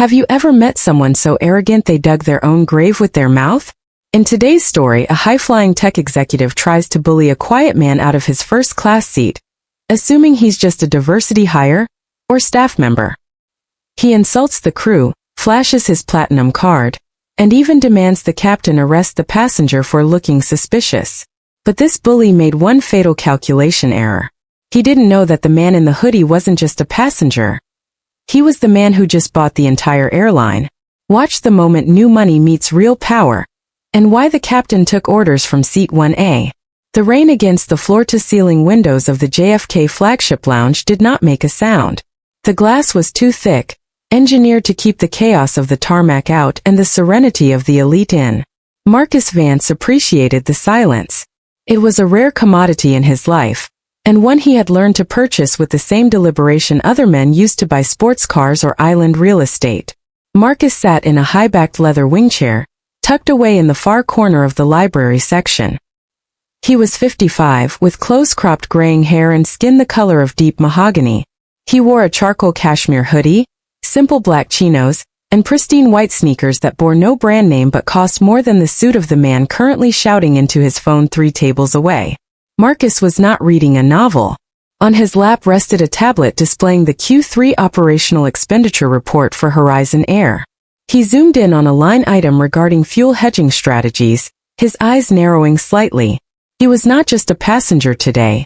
Have you ever met someone so arrogant they dug their own grave with their mouth? In today's story, a high-flying tech executive tries to bully a quiet man out of his first-class seat, assuming he's just a diversity hire or staff member. He insults the crew, flashes his platinum card, and even demands the captain arrest the passenger for looking suspicious. But this bully made one fatal calculation error. He didn't know that the man in the hoodie wasn't just a passenger. He was the man who just bought the entire airline. Watch the moment new money meets real power, and why the captain took orders from seat 1A. The rain against the floor-to-ceiling windows of the JFK flagship lounge did not make a sound. The glass was too thick, engineered to keep the chaos of the tarmac out and the serenity of the elite in. Marcus Vance appreciated the silence. It was a rare commodity in his life, and one he had learned to purchase with the same deliberation other men used to buy sports cars or island real estate. Marcus sat in a high-backed leather wingchair, tucked away in the far corner of the library section. He was 55, with close-cropped graying hair and skin the color of deep mahogany. He wore a charcoal cashmere hoodie, simple black chinos, and pristine white sneakers that bore no brand name but cost more than the suit of the man currently shouting into his phone 3 tables away. Marcus was not reading a novel. On his lap rested a tablet displaying the Q3 operational expenditure report for Horizon Air. He zoomed in on a line item regarding fuel hedging strategies, his eyes narrowing slightly. He was not just a passenger today.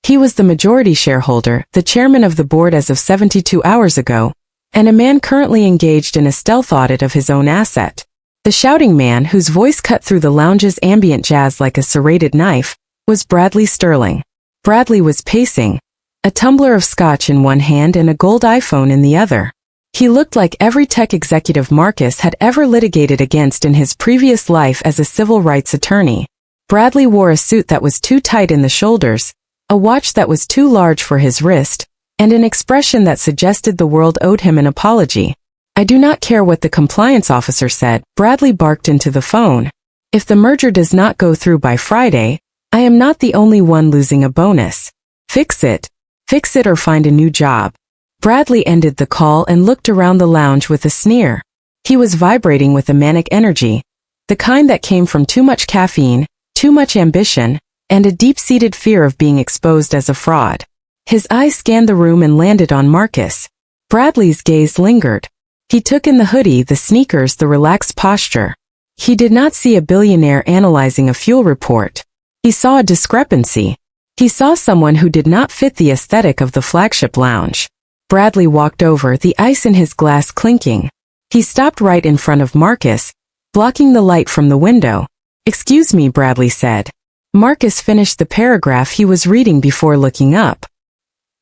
He was the majority shareholder, the chairman of the board as of 72 hours ago, and a man currently engaged in a stealth audit of his own asset. The shouting man, whose voice cut through the lounge's ambient jazz like a serrated knife, was Bradley Sterling. Bradley was pacing, a tumbler of scotch in one hand and a gold iPhone in the other. He looked like every tech executive Marcus had ever litigated against in his previous life as a civil rights attorney. Bradley wore a suit that was too tight in the shoulders, a watch that was too large for his wrist, and an expression that suggested the world owed him an apology. "I do not care what the compliance officer said," Bradley barked into the phone. "If the merger does not go through by Friday, I am not the only one losing a bonus. Fix it. Fix it or find a new job." Bradley ended the call and looked around the lounge with a sneer. He was vibrating with a manic energy, the kind that came from too much caffeine, too much ambition, and a deep-seated fear of being exposed as a fraud. His eyes scanned the room and landed on Marcus. Bradley's gaze lingered. He took in the hoodie, the sneakers, the relaxed posture. He did not see a billionaire analyzing a fuel report. He saw a discrepancy. He saw someone who did not fit the aesthetic of the flagship lounge. Bradley walked over, the ice in his glass clinking. He stopped right in front of Marcus, blocking the light from the window. "Excuse me," Bradley said. Marcus finished the paragraph he was reading before looking up.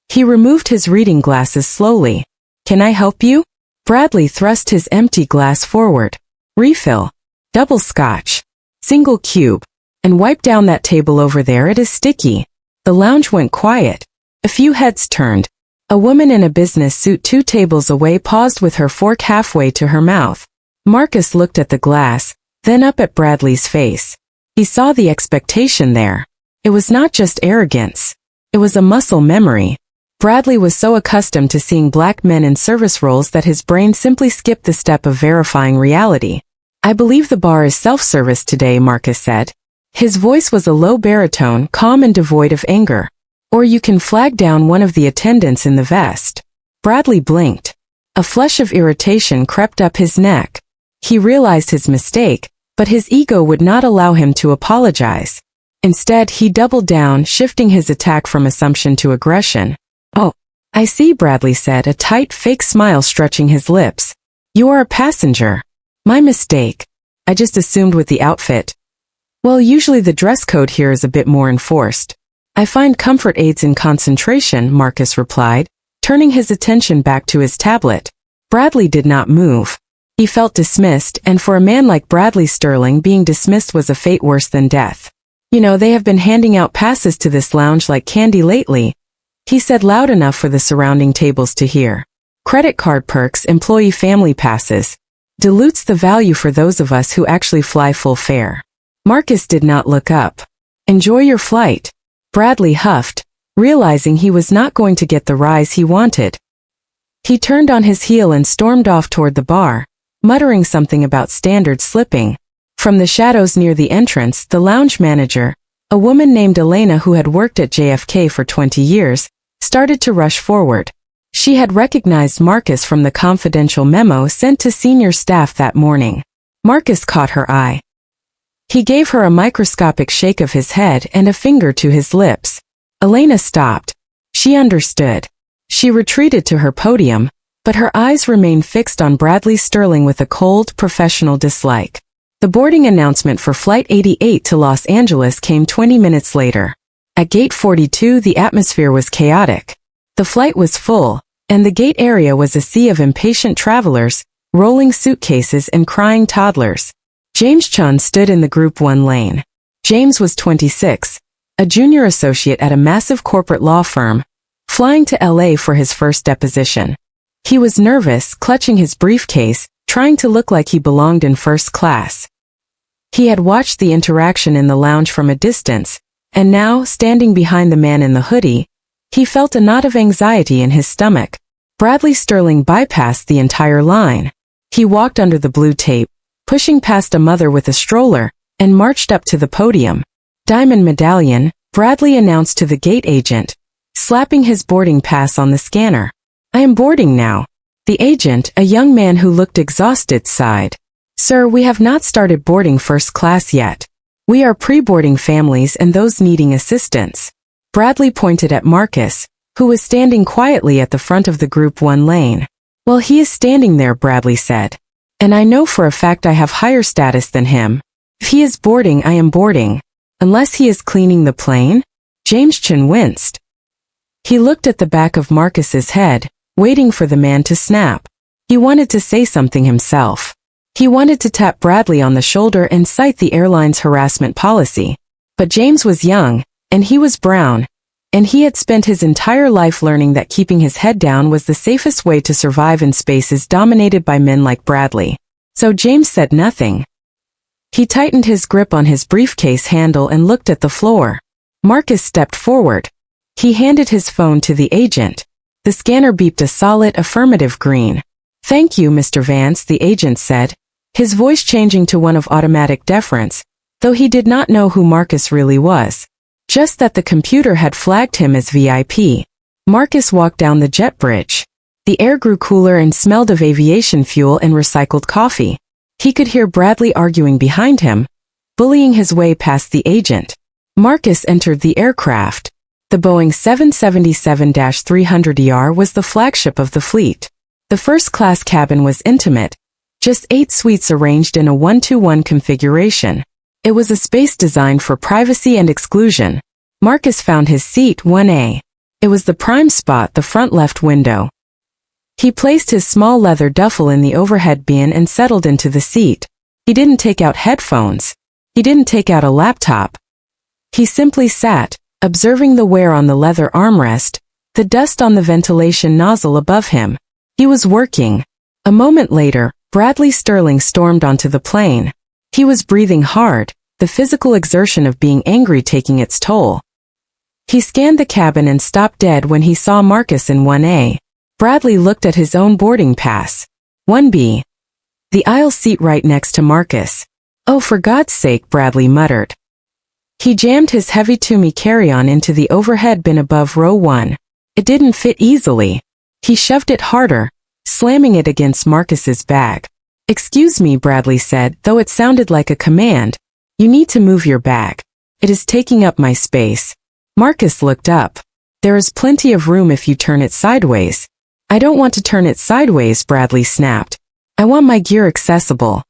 He removed his reading glasses slowly. "Can I help you?" Bradley thrust his empty glass forward. "Refill. Double scotch. Single cube. And wipe down that table over there, it is sticky." The lounge went quiet. A few heads turned. A woman in a business suit 2 tables away paused with her fork halfway to her mouth. Marcus looked at the glass, then up at Bradley's face. He saw the expectation there. It was not just arrogance. It was a muscle memory. Bradley was so accustomed to seeing black men in service roles that his brain simply skipped the step of verifying reality. "I believe the bar is self-service today," Marcus said. His voice was a low baritone, calm and devoid of anger. "Or you can flag down one of the attendants in the vest." Bradley blinked. A flush of irritation crept up his neck. He realized his mistake, but his ego would not allow him to apologize. Instead, he doubled down, shifting his attack from assumption to aggression. "Oh, I see," Bradley said, a tight, fake smile stretching his lips. "You are a passenger. My mistake. I just assumed with the outfit." "Well, usually the dress code here is a bit more enforced. I find comfort aids in concentration," Marcus replied, turning his attention back to his tablet. Bradley did not move. He felt dismissed, and for a man like Bradley Sterling, being dismissed was a fate worse than death. "You know, they have been handing out passes to this lounge like candy lately," he said loud enough for the surrounding tables to hear. "Credit card perks, employee family passes. Dilutes the value for those of us who actually fly full fare." Marcus did not look up. "Enjoy your flight." Bradley huffed, realizing he was not going to get the rise he wanted. He turned on his heel and stormed off toward the bar, muttering something about standard slipping. From the shadows near the entrance, the lounge manager, a woman named Elena who had worked at JFK for 20 years, started to rush forward. She had recognized Marcus from the confidential memo sent to senior staff that morning. Marcus caught her eye. He gave her a microscopic shake of his head and a finger to his lips. Elena stopped. She understood. She retreated to her podium, but her eyes remained fixed on Bradley Sterling with a cold, professional dislike. The boarding announcement for Flight 88 to Los Angeles came 20 minutes later. At Gate 42, the atmosphere was chaotic. The flight was full, and the gate area was a sea of impatient travelers, rolling suitcases and crying toddlers. James Chun stood in the Group 1 lane. James was 26, a junior associate at a massive corporate law firm, flying to LA for his first deposition. He was nervous, clutching his briefcase, trying to look like he belonged in first class. He had watched the interaction in the lounge from a distance, and now, standing behind the man in the hoodie, he felt a knot of anxiety in his stomach. Bradley Sterling bypassed the entire line. He walked under the blue tape, pushing past a mother with a stroller, and marched up to the podium. Diamond medallion, Bradley announced to the gate agent, slapping his boarding pass on the scanner. "I am boarding now." The agent, a young man who looked exhausted, sighed. "Sir, we have not started boarding first class yet. We are pre-boarding families and those needing assistance." Bradley pointed at Marcus, who was standing quietly at the front of the Group 1 lane. "Well, he is standing there," Bradley said. "And I know for a fact I have higher status than him. If he is boarding, I am boarding. Unless he is cleaning the plane?" James Chun winced. He looked at the back of Marcus's head, waiting for the man to snap. He wanted to say something himself. He wanted to tap Bradley on the shoulder and cite the airline's harassment policy. But James was young, and he was brown, and he had spent his entire life learning that keeping his head down was the safest way to survive in spaces dominated by men like Bradley. So James said nothing. He tightened his grip on his briefcase handle and looked at the floor. Marcus stepped forward. He handed his phone to the agent. The scanner beeped a solid affirmative green. "Thank you, Mr. Vance," the agent said, his voice changing to one of automatic deference, though he did not know who Marcus really was. Just that the computer had flagged him as VIP. Marcus walked down the jet bridge. The air grew cooler and smelled of aviation fuel and recycled coffee. He could hear Bradley arguing behind him, bullying his way past the agent. Marcus entered the aircraft. The Boeing 777-300ER was the flagship of the fleet. The first-class cabin was intimate, just 8 suites arranged in a 1-to-1 configuration. It was a space designed for privacy and exclusion. Marcus found his seat 1A. It was the prime spot, the front left window. He placed his small leather duffel in the overhead bin and settled into the seat. He didn't take out headphones. He didn't take out a laptop. He simply sat, observing the wear on the leather armrest, the dust on the ventilation nozzle above him. He was working. A moment later, Bradley Sterling stormed onto the plane. He was breathing hard, the physical exertion of being angry taking its toll. He scanned the cabin and stopped dead when he saw Marcus in 1A. Bradley looked at his own boarding pass. 1B. The aisle seat right next to Marcus. "Oh, for God's sake," Bradley muttered. He jammed his heavy Toomey carry-on into the overhead bin above row 1. It didn't fit easily. He shoved it harder, slamming it against Marcus's bag. "Excuse me," Bradley said, though it sounded like a command. "You need to move your bag. It is taking up my space." Marcus looked up. "There is plenty of room if you turn it sideways." "I don't want to turn it sideways," Bradley snapped. "I want my gear accessible."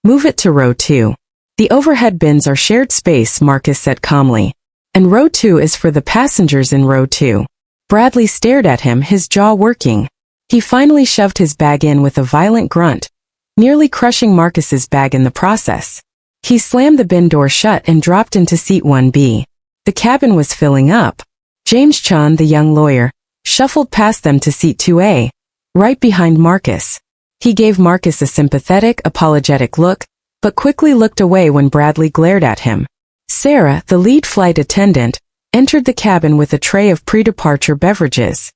"Move it to row 2. The overhead bins are shared space," Marcus said calmly. "And row 2 is for the passengers in row 2. Bradley stared at him, his jaw working. He finally shoved his bag in with a violent grunt, nearly crushing Marcus's bag in the process. He slammed the bin door shut and dropped into seat 1B. The cabin was filling up. James Chun, the young lawyer, shuffled past them to seat 2A, right behind Marcus. He gave Marcus a sympathetic, apologetic look, but quickly looked away when Bradley glared at him. Sarah, the lead flight attendant, entered the cabin with a tray of pre-departure beverages.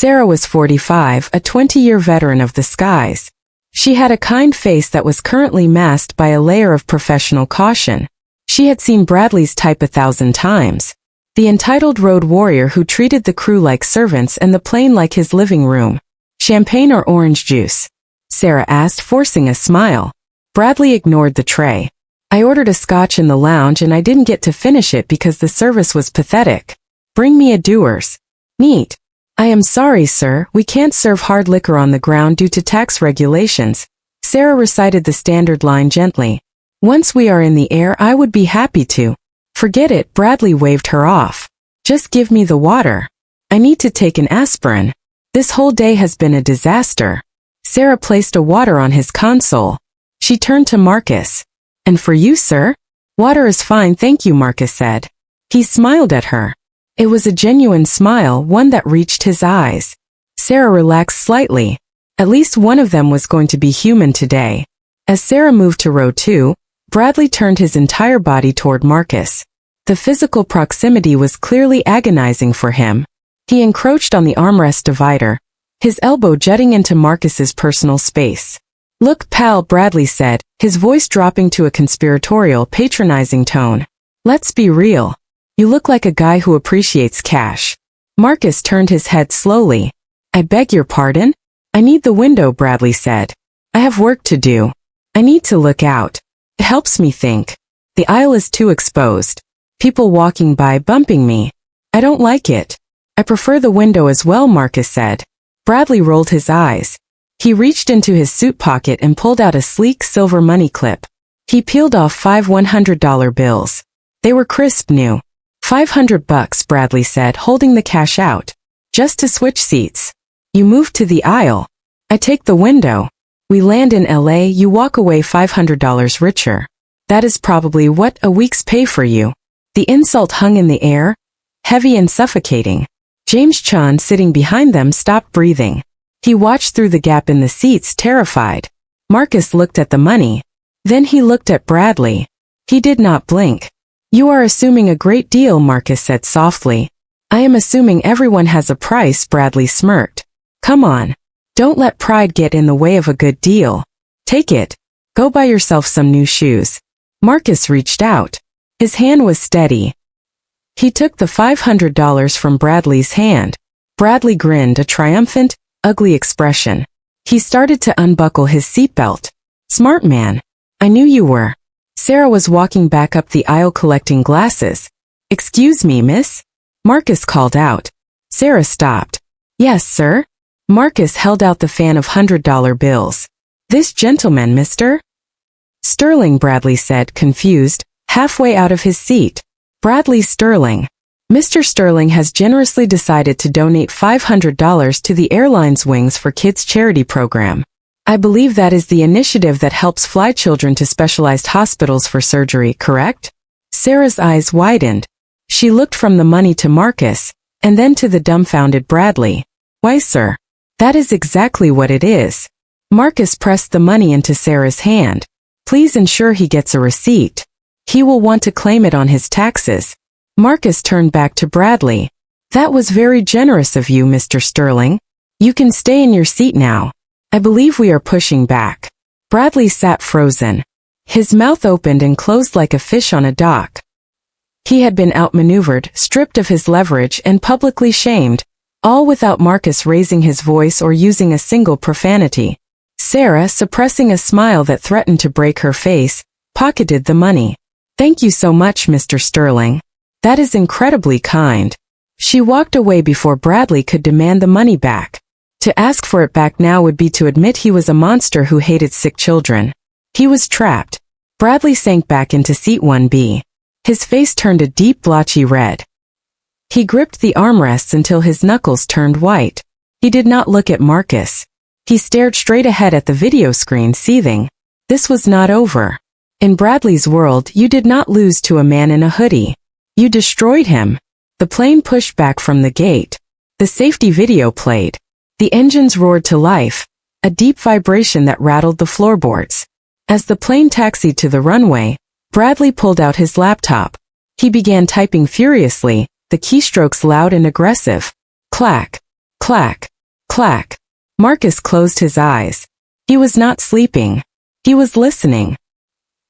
Sarah was 45, a 20-year veteran of the skies. She had a kind face that was currently masked by a layer of professional caution. She had seen Bradley's type 1,000 times. The entitled road warrior who treated the crew like servants and the plane like his living room. Champagne or orange juice? Sarah asked, forcing a smile. Bradley ignored the tray. I ordered a scotch in the lounge and I didn't get to finish it because the service was pathetic. Bring me a Dewar's. Neat. I am sorry, sir, we can't serve hard liquor on the ground due to tax regulations. Sarah recited the standard line gently. Once we are in the air, I would be happy to. Forget it, Bradley waved her off. Just give me the water. I need to take an aspirin. This whole day has been a disaster. Sarah placed a water on his console. She turned to Marcus. And for you, sir? Water is fine, thank you, Marcus said. He smiled at her. It was a genuine smile, one that reached his eyes. Sarah relaxed slightly. At least one of them was going to be human today. As Sarah moved to row 2, Bradley turned his entire body toward Marcus. The physical proximity was clearly agonizing for him. He encroached on the armrest divider, his elbow jutting into Marcus's personal space. Look, pal, Bradley said, his voice dropping to a conspiratorial, patronizing tone. Let's be real. You look like a guy who appreciates cash. Marcus turned his head slowly. I beg your pardon? I need the window, Bradley said. I have work to do. I need to look out. It helps me think. The aisle is too exposed. People walking by bumping me. I don't like it. I prefer the window as well, Marcus said. Bradley rolled his eyes. He reached into his suit pocket and pulled out a sleek silver money clip. He peeled off 5 $100 bills. They were crisp new. $500, Bradley said, holding the cash out. Just to switch seats. You move to the aisle. I take the window. We land in LA, you walk away $500 richer. That is probably what a week's pay for you. The insult hung in the air, heavy and suffocating. James Chan, sitting behind them, stopped breathing. He watched through the gap in the seats, terrified. Marcus looked at the money. Then he looked at Bradley. He did not blink. You are assuming a great deal, Marcus said softly. I am assuming everyone has a price, Bradley smirked. Come on. Don't let pride get in the way of a good deal. Take it. Go buy yourself some new shoes. Marcus reached out. His hand was steady. He took the $500 from Bradley's hand. Bradley grinned, a triumphant, ugly expression. He started to unbuckle his seatbelt. Smart man. I knew you were. Sarah was walking back up the aisle collecting glasses. Excuse me, miss? Marcus called out. Sarah stopped. Yes, sir? Marcus held out the fan of $100 bills. This gentleman, Mr. Sterling, Bradley said, confused, halfway out of his seat. Bradley Sterling. Mr. Sterling has generously decided to donate $500 to the airline's Wings for Kids charity program. I believe that is the initiative that helps fly children to specialized hospitals for surgery, correct? Sarah's eyes widened. She looked from the money to Marcus, and then to the dumbfounded Bradley. Why, sir? That is exactly what it is. Marcus pressed the money into Sarah's hand. Please ensure he gets a receipt. He will want to claim it on his taxes. Marcus turned back to Bradley. That was very generous of you, Mr. Sterling. You can stay in your seat now. I believe we are pushing back. Bradley sat frozen. His mouth opened and closed like a fish on a dock. He had been outmaneuvered, stripped of his leverage, and publicly shamed, all without Marcus raising his voice or using a single profanity. Sarah, suppressing a smile that threatened to break her face, pocketed the money. Thank you so much, Mr. Sterling. That is incredibly kind. She walked away before Bradley could demand the money back. To ask for it back now would be to admit he was a monster who hated sick children. He was trapped. Bradley sank back into seat 1B. His face turned a deep blotchy red. He gripped the armrests until his knuckles turned white. He did not look at Marcus. He stared straight ahead at the video screen, seething. This was not over. In Bradley's world, you did not lose to a man in a hoodie. You destroyed him. The plane pushed back from the gate. The safety video played. The engines roared to life, a deep vibration that rattled the floorboards. As the plane taxied to the runway, Bradley pulled out his laptop. He began typing furiously, the keystrokes loud and aggressive. Clack, clack, Clack. Marcus closed his eyes. He was not sleeping. He was listening.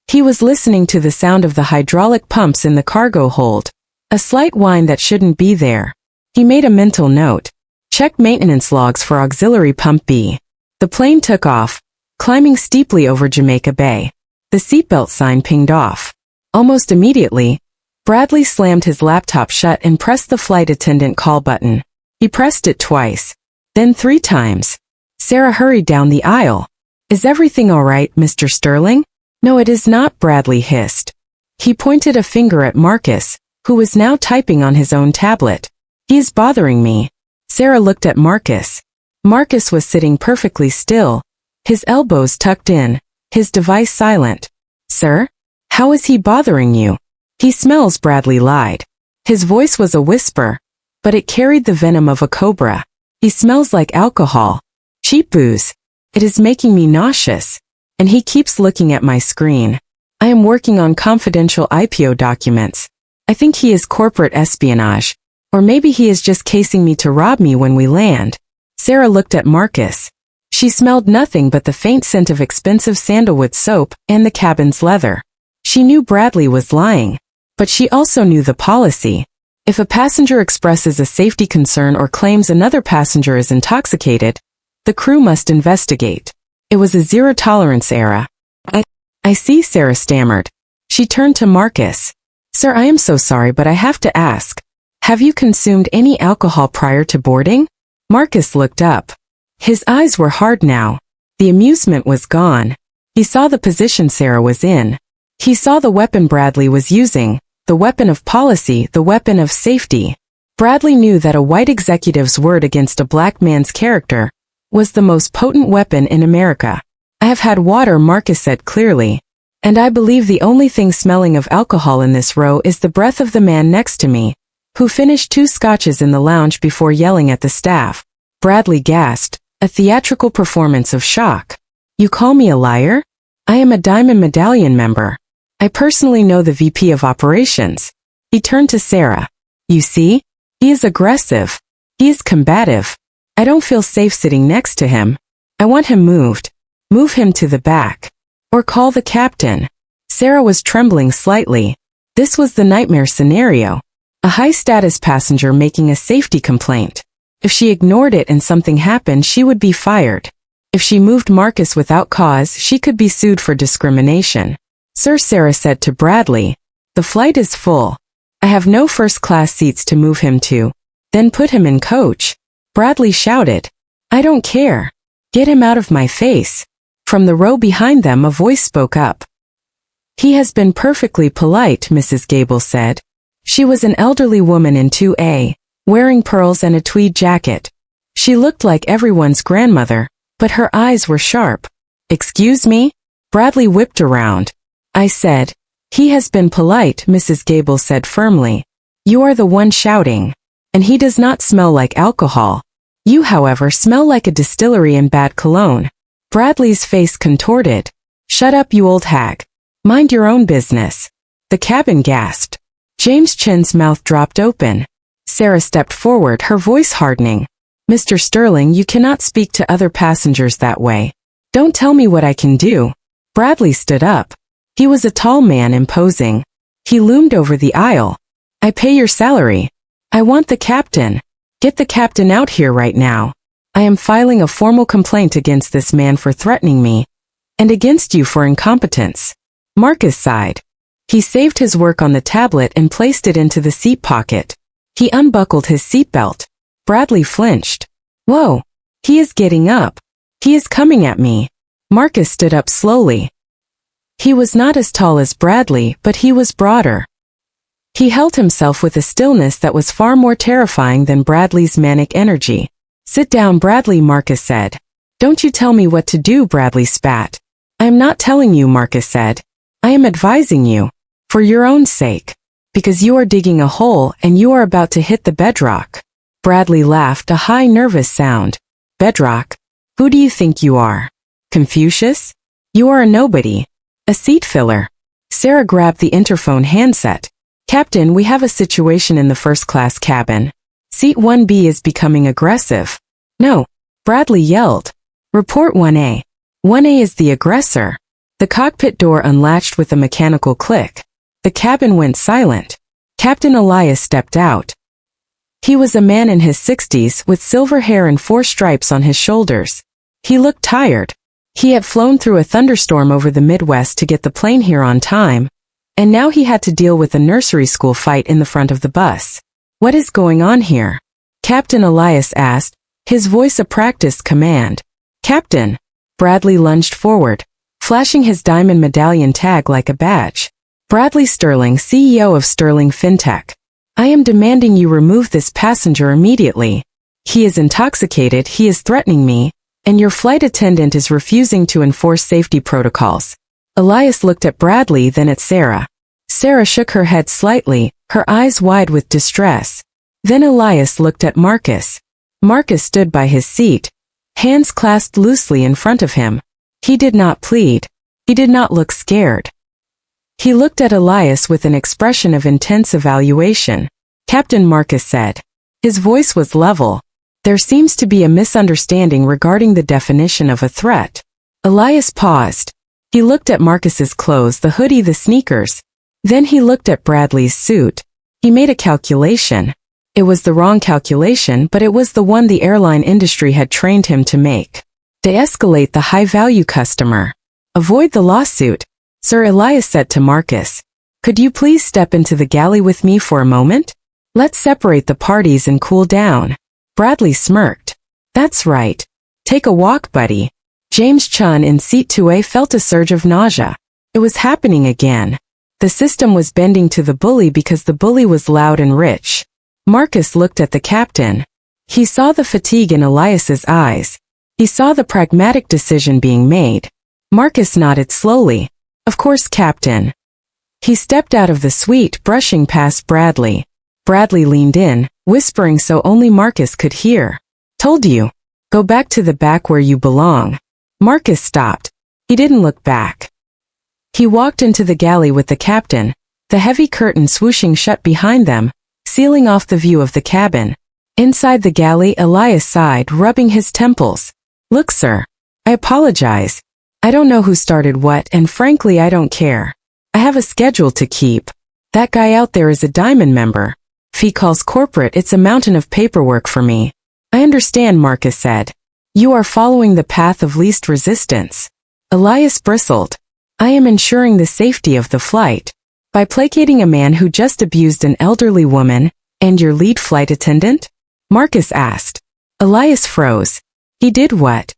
He was listening to the sound of the hydraulic pumps in the cargo hold, a slight whine that shouldn't be there. He made a mental note. Check maintenance logs for auxiliary pump B. The plane took off, climbing steeply over Jamaica Bay. The seatbelt sign pinged off. Almost immediately, Bradley slammed his laptop shut and pressed the flight attendant call button. He pressed it twice, then 3 times. Sarah hurried down the aisle. Is everything all right, Mr. Sterling? No, it is not, Bradley hissed. He pointed a finger at Marcus, who was now typing on his own tablet. He is bothering me. Sarah looked at Marcus. Marcus was sitting perfectly still, his elbows tucked in, his device silent. Sir? How is he bothering you? He smells, Bradley lied. His voice was a whisper, but it carried the venom of a cobra. He smells like alcohol. Cheap booze. It is making me nauseous. And he keeps looking at my screen. I am working on confidential IPO documents. I think he is corporate espionage. Or maybe he is just casing me to rob me when we land. Sarah looked at Marcus. She smelled nothing but the faint scent of expensive sandalwood soap and the cabin's leather. She knew Bradley was lying. But she also knew the policy. If a passenger expresses a safety concern or claims another passenger is intoxicated, the crew must investigate. It was a zero-tolerance era. I see, Sarah stammered. She turned to Marcus. Sir, I am so sorry, but I have to ask. Have you consumed any alcohol prior to boarding? Marcus looked up. His eyes were hard now. The amusement was gone. He saw the position Sarah was in. He saw the weapon Bradley was using, the weapon of policy, the weapon of safety. Bradley knew that a white executive's word against a black man's character was the most potent weapon in America. I have had water, Marcus said clearly. And I believe the only thing smelling of alcohol in this row is the breath of the man next to me, who finished 2 scotches in the lounge before yelling at the staff. Bradley gasped, a theatrical performance of shock. You call me a liar? I am a Diamond Medallion member. I personally know the VP of Operations. He turned to Sarah. You see? He is aggressive. He is combative. I don't feel safe sitting next to him. I want him moved. Move him to the back. Or call the captain. Sarah was trembling slightly. This was the nightmare scenario. A high-status passenger making a safety complaint. If she ignored it and something happened, she would be fired. If she moved Marcus without cause, she could be sued for discrimination. Sir, Sarah said to Bradley, the flight is full. I have no first-class seats to move him to. Then put him in coach. Bradley shouted. I don't care. Get him out of my face. From the row behind them a voice spoke up. He has been perfectly polite, Mrs. Gable said. She was an elderly woman in 2A, wearing pearls and a tweed jacket. She looked like everyone's grandmother, but her eyes were sharp. Excuse me? Bradley whipped around. I said, he has been polite, Mrs. Gable said firmly. You are the one shouting. And he does not smell like alcohol. You, however, smell like a distillery in bad cologne. Bradley's face contorted. Shut up, you old hag. Mind your own business. The cabin gasped. James Chen's mouth dropped open. Sarah stepped forward, her voice hardening. Mr. Sterling, you cannot speak to other passengers that way. Don't tell me what I can do. Bradley stood up. He was a tall man, imposing. He loomed over the aisle. I pay your salary. I want the captain. Get the captain out here right now. I am filing a formal complaint against this man for threatening me, and against you for incompetence. Marcus sighed. He saved his work on the tablet and placed it into the seat pocket. He unbuckled his seatbelt. Bradley flinched. Whoa! He is getting up. He is coming at me. Marcus stood up slowly. He was not as tall as Bradley, but he was broader. He held himself with a stillness that was far more terrifying than Bradley's manic energy. Sit down, Bradley, Marcus said. Don't you tell me what to do, Bradley spat. I am not telling you, Marcus said. I am advising you. For your own sake. Because you are digging a hole and you are about to hit the bedrock. Bradley laughed, a high, nervous sound. Bedrock? Who do you think you are? Confucius? You are a nobody. A seat filler. Sarah grabbed the interphone handset. Captain, we have a situation in the first-class cabin. Seat 1B is becoming aggressive. No. Bradley yelled. Report 1A. 1A is the aggressor. The cockpit door unlatched with a mechanical click. The cabin went silent. Captain Elias stepped out. He was a man in his 60s with silver hair and 4 stripes on his shoulders. He looked tired. He had flown through a thunderstorm over the Midwest to get the plane here on time, and now he had to deal with a nursery school fight in the front of the bus. What is going on here? Captain Elias asked, his voice a practiced command. Captain. Bradley lunged forward, flashing his diamond medallion tag like a badge. Bradley Sterling, CEO of Sterling FinTech. I am demanding you remove this passenger immediately. He is intoxicated, he is threatening me, and your flight attendant is refusing to enforce safety protocols. Elias looked at Bradley, then at Sarah. Sarah shook her head slightly, her eyes wide with distress. Then Elias looked at Marcus. Marcus stood by his seat, hands clasped loosely in front of him. He did not plead. He did not look scared. He looked at Elias with an expression of intense evaluation. Captain Marcus said. His voice was level. There seems to be a misunderstanding regarding the definition of a threat. Elias paused. He looked at Marcus's clothes, the hoodie, the sneakers. Then he looked at Bradley's suit. He made a calculation. It was the wrong calculation, but it was the one the airline industry had trained him to make. De-escalate the high-value customer. Avoid the lawsuit. Sir, Elias said to Marcus. Could you please step into the galley with me for a moment? Let's separate the parties and cool down. Bradley smirked. That's right. Take a walk, buddy. James Chun in seat 2A felt a surge of nausea. It was happening again. The system was bending to the bully because the bully was loud and rich. Marcus looked at the captain. He saw the fatigue in Elias's eyes. He saw the pragmatic decision being made. Marcus nodded slowly. Of course, Captain. He stepped out of the suite, brushing past Bradley. Bradley leaned in, whispering so only Marcus could hear. Told you. Go back to the back where you belong. Marcus stopped. He didn't look back. He walked into the galley with the captain, the heavy curtain swooshing shut behind them, sealing off the view of the cabin. Inside the galley, Elias sighed, rubbing his temples. Look, sir. I apologize. I don't know who started what, and frankly I don't care. I have a schedule to keep. That guy out there is a Diamond member. If he calls corporate, it's a mountain of paperwork for me. I understand, Marcus said. You are following the path of least resistance. Elias bristled. I am ensuring the safety of the flight. By placating a man who just abused an elderly woman, and your lead flight attendant? Marcus asked. Elias froze. He did what?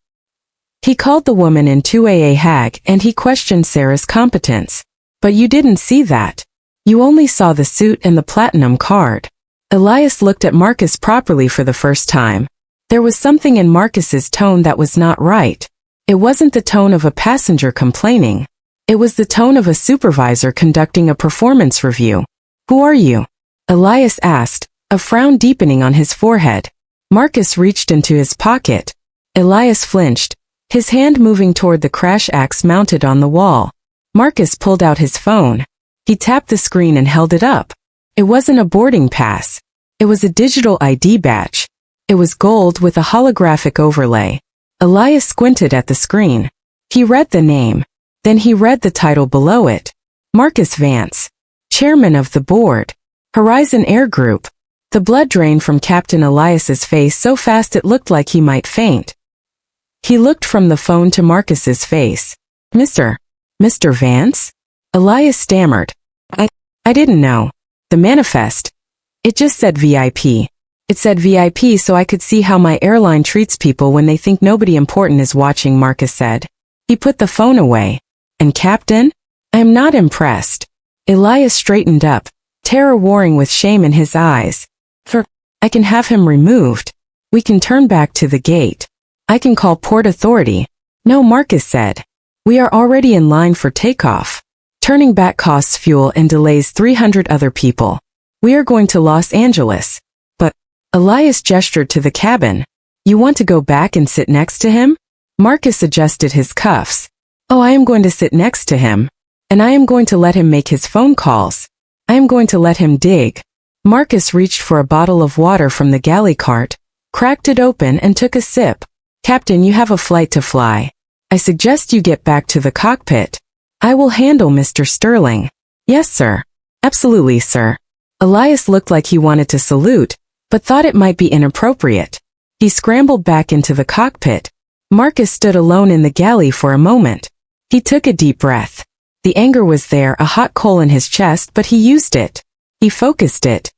He called the woman in 2A a hag and he questioned Sarah's competence. But you didn't see that. You only saw the suit and the platinum card. Elias looked at Marcus properly for the first time. There was something in Marcus's tone that was not right. It wasn't the tone of a passenger complaining. It was the tone of a supervisor conducting a performance review. Who are you? Elias asked, a frown deepening on his forehead. Marcus reached into his pocket. Elias flinched, his hand moving toward the crash axe mounted on the wall. Marcus pulled out his phone. He tapped the screen and held it up. It wasn't a boarding pass. It was a digital ID badge. It was gold with a holographic overlay. Elias squinted at the screen. He read the name. Then he read the title below it. Marcus Vance, Chairman of the Board, Horizon Air Group. The blood drained from Captain Elias's face so fast it looked like he might faint. He looked from the phone to Marcus's face. Mr. Vance? Elias stammered. I didn't know. The manifest. It just said VIP. It said VIP so I could see how my airline treats people when they think nobody important is watching, Marcus said. He put the phone away. And Captain? I am not impressed. Elias straightened up, terror warring with shame in his eyes. I can have him removed. We can turn back to the gate. I can call Port Authority. No, Marcus said. We are already in line for takeoff. Turning back costs fuel and delays 300 other people. We are going to Los Angeles. But, Elias gestured to the cabin. You want to go back and sit next to him? Marcus adjusted his cuffs. Oh, I am going to sit next to him. And I am going to let him make his phone calls. I am going to let him dig. Marcus reached for a bottle of water from the galley cart, cracked it open and took a sip. Captain, you have a flight to fly. I suggest you get back to the cockpit. I will handle Mr. Sterling. Yes, sir. Absolutely, sir. Elias looked like he wanted to salute, but thought it might be inappropriate. He scrambled back into the cockpit. Marcus stood alone in the galley for a moment. He took a deep breath. The anger was there, a hot coal in his chest, but he used it. He focused it.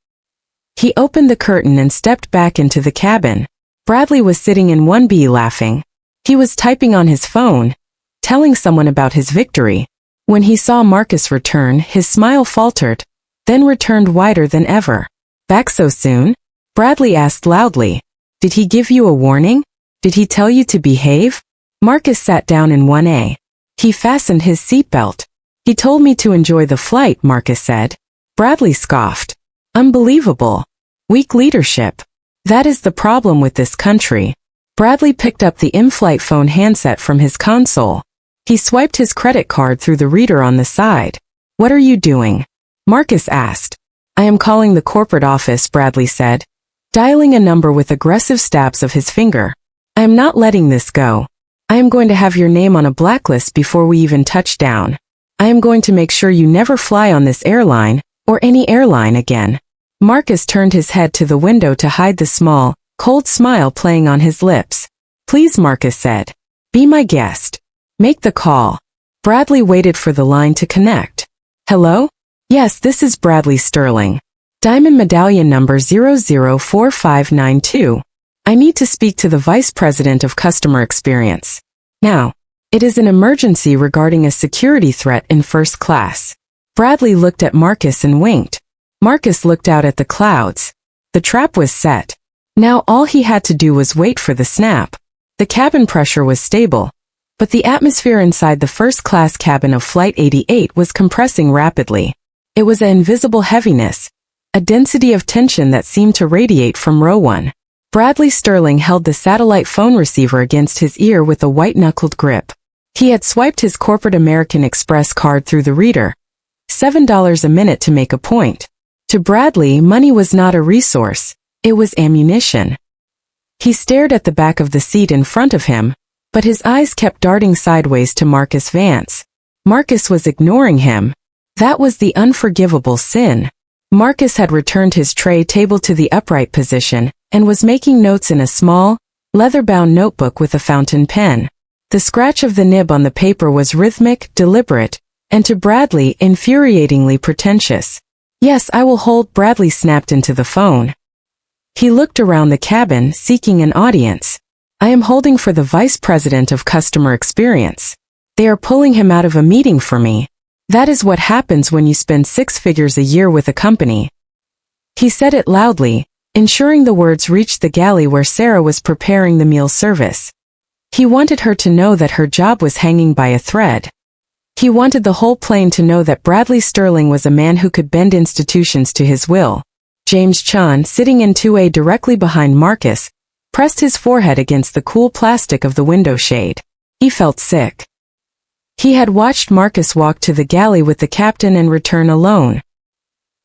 He opened the curtain and stepped back into the cabin. Bradley was sitting in 1B laughing. He was typing on his phone, telling someone about his victory. When he saw Marcus return, his smile faltered, then returned wider than ever. Back so soon? Bradley asked loudly. Did he give you a warning? Did he tell you to behave? Marcus sat down in 1A. He fastened his seatbelt. He told me to enjoy the flight, Marcus said. Bradley scoffed. Unbelievable. Weak leadership. That is the problem with this country. Bradley picked up the in-flight phone handset from his console. He swiped his credit card through the reader on the side. What are you doing? Marcus asked. I am calling the corporate office, Bradley said, dialing a number with aggressive stabs of his finger. I am not letting this go. I am going to have your name on a blacklist before we even touch down. I am going to make sure you never fly on this airline, or any airline again. Marcus turned his head to the window to hide the small, cold smile playing on his lips. Please, Marcus said. Be my guest. Make the call. Bradley waited for the line to connect. Hello? Yes, this is Bradley Sterling. Diamond medallion number 004592. I need to speak to the Vice President of Customer Experience. Now, it is an emergency regarding a security threat in first class. Bradley looked at Marcus and winked. Marcus looked out at the clouds. The trap was set. Now all he had to do was wait for the snap. The cabin pressure was stable, but the atmosphere inside the first-class cabin of Flight 88 was compressing rapidly. It was an invisible heaviness, a density of tension that seemed to radiate from row 1. Bradley Sterling held the satellite phone receiver against his ear with a white-knuckled grip. He had swiped his corporate American Express card through the reader. $7 a minute to make a point. To Bradley, money was not a resource, it was ammunition. He stared at the back of the seat in front of him, but his eyes kept darting sideways to Marcus Vance. Marcus was ignoring him. That was the unforgivable sin. Marcus had returned his tray table to the upright position and was making notes in a small, leather-bound notebook with a fountain pen. The scratch of the nib on the paper was rhythmic, deliberate, and to Bradley, infuriatingly pretentious. Yes, I will hold, Bradley snapped into the phone. He looked around the cabin, seeking an audience. I am holding for the Vice President of Customer Experience. They are pulling him out of a meeting for me. That is what happens when you spend 6 figures a year with a company. He said it loudly, ensuring the words reached the galley where Sarah was preparing the meal service. He wanted her to know that her job was hanging by a thread. He wanted the whole plane to know that Bradley Sterling was a man who could bend institutions to his will. James Chan, sitting in 2A directly behind Marcus, pressed his forehead against the cool plastic of the window shade. He felt sick. He had watched Marcus walk to the galley with the captain and return alone.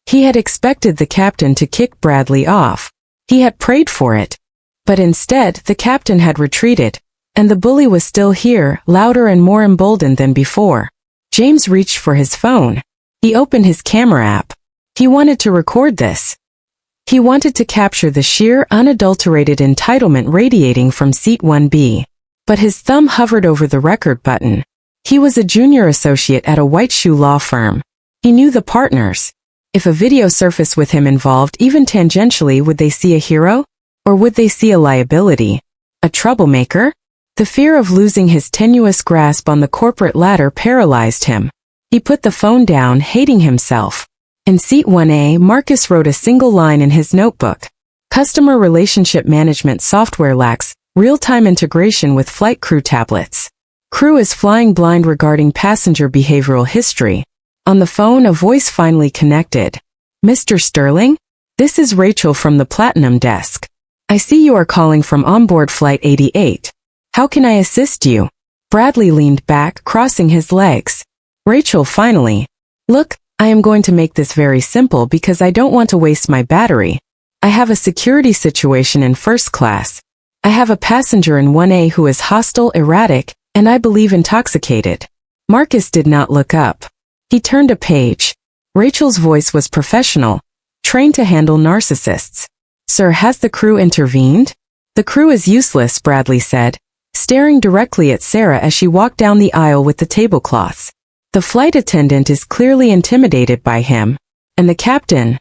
He had expected the captain to kick Bradley off. He had prayed for it. But instead, the captain had retreated, and the bully was still here, louder and more emboldened than before. James reached for his phone. He opened his camera app. He wanted to record this. He wanted to capture the sheer, unadulterated entitlement radiating from seat 1B. But his thumb hovered over the record button. He was a junior associate at a white shoe law firm. He knew the partners. If a video surfaced with him involved even tangentially, would they see a hero? Or would they see a liability? A troublemaker? The fear of losing his tenuous grasp on the corporate ladder paralyzed him. He put the phone down, hating himself. In seat 1A, Marcus wrote a single line in his notebook. Customer relationship management software lacks real-time integration with flight crew tablets. Crew is flying blind regarding passenger behavioral history. On the phone, a voice finally connected. Mr. Sterling? This is Rachel from the Platinum Desk. I see you are calling from onboard Flight 88. How can I assist you? Bradley leaned back, crossing his legs. Rachel, finally. Look, I am going to make this very simple because I don't want to waste my battery. I have a security situation in first class. I have a passenger in 1A who is hostile, erratic, and I believe intoxicated. Marcus did not look up. He turned a page. Rachel's voice was professional, trained to handle narcissists. Sir, has the crew intervened? The crew is useless, Bradley said, staring directly at Sarah as she walked down the aisle with the tablecloths. The flight attendant is clearly intimidated by him. And the captain?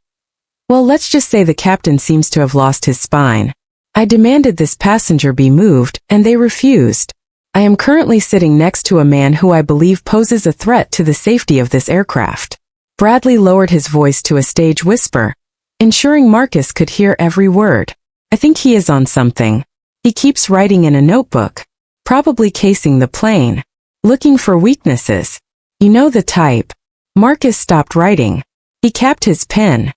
Well, let's just say the captain seems to have lost his spine. I demanded this passenger be moved, and they refused. I am currently sitting next to a man who I believe poses a threat to the safety of this aircraft. Bradley lowered his voice to a stage whisper, ensuring Marcus could hear every word. I think he is on something. He keeps writing in a notebook, probably casing the plane, looking for weaknesses. You know the type. Marcus stopped writing. He capped his pen.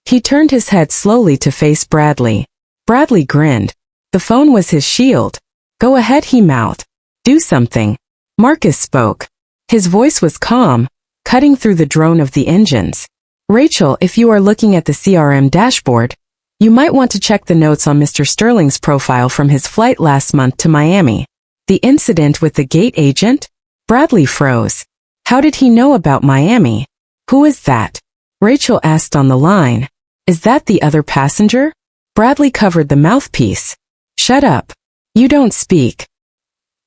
He turned his head slowly to face Bradley. Bradley grinned. The phone was his shield. Go ahead, he mouthed. Do something. Marcus spoke. His voice was calm, cutting through the drone of the engines. Rachel, if you are looking at the CRM dashboard, you might want to check the notes on Mr. Sterling's profile from his flight last month to Miami. The incident with the gate agent? Bradley froze. How did he know about Miami? Who is that? Rachel asked on the line. Is that the other passenger? Bradley covered the mouthpiece. Shut up. You don't speak.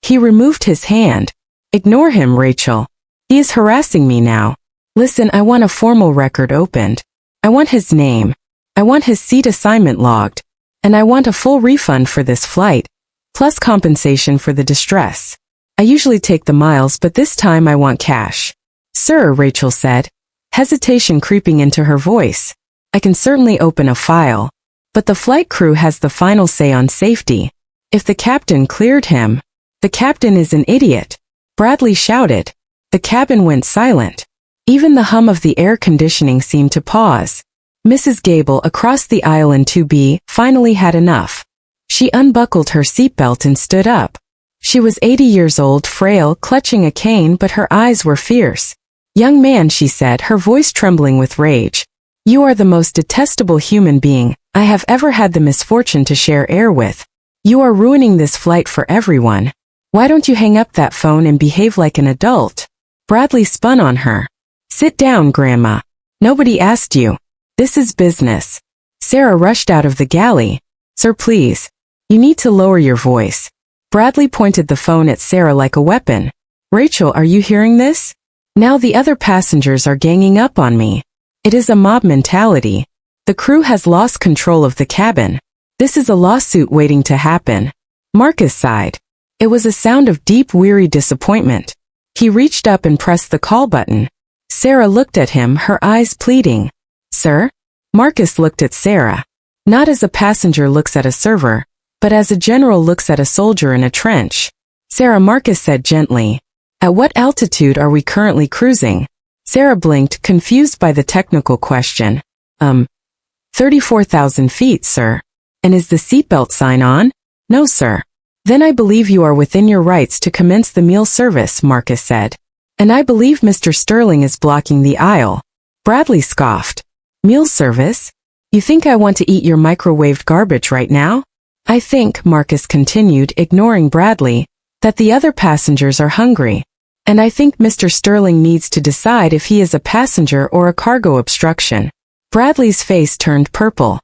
He removed his hand. Ignore him, Rachel. He is harassing me now. Listen, I want a formal record opened. I want his name. I want his seat assignment logged. And I want a full refund for this flight, plus compensation for the distress. I usually take the miles, but this time I want cash. Sir, Rachel said, hesitation creeping into her voice. I can certainly open a file. But the flight crew has the final say on safety. If the captain cleared him, the captain is an idiot. Bradley shouted. The cabin went silent. Even the hum of the air conditioning seemed to pause. Mrs. Gable across the aisle in 2B finally had enough. She unbuckled her seatbelt and stood up. She was 80 years old, frail, clutching a cane, but her eyes were fierce. Young man, she said, her voice trembling with rage. You are the most detestable human being I have ever had the misfortune to share air with. You are ruining this flight for everyone. Why don't you hang up that phone and behave like an adult? Bradley spun on her. Sit down, Grandma. Nobody asked you. This is business. Sarah rushed out of the galley. Sir, please. You need to lower your voice. Bradley pointed the phone at Sarah like a weapon. Rachel, are you hearing this? Now the other passengers are ganging up on me. It is a mob mentality. The crew has lost control of the cabin. This is a lawsuit waiting to happen. Marcus sighed. It was a sound of deep, weary disappointment. He reached up and pressed the call button. Sarah looked at him, her eyes pleading. Sir? Marcus looked at Sarah. Not as a passenger looks at a server, but as a general looks at a soldier in a trench. Sarah, Marcus said gently. At what altitude are we currently cruising? Sarah blinked, confused by the technical question. 34,000 feet, sir. And is the seatbelt sign on? No, sir. Then I believe you are within your rights to commence the meal service, Marcus said. And I believe Mr. Sterling is blocking the aisle. Bradley scoffed. Meal service? You think I want to eat your microwaved garbage right now? I think, Marcus continued, ignoring Bradley, that the other passengers are hungry. And I think Mr. Sterling needs to decide if he is a passenger or a cargo obstruction. Bradley's face turned purple.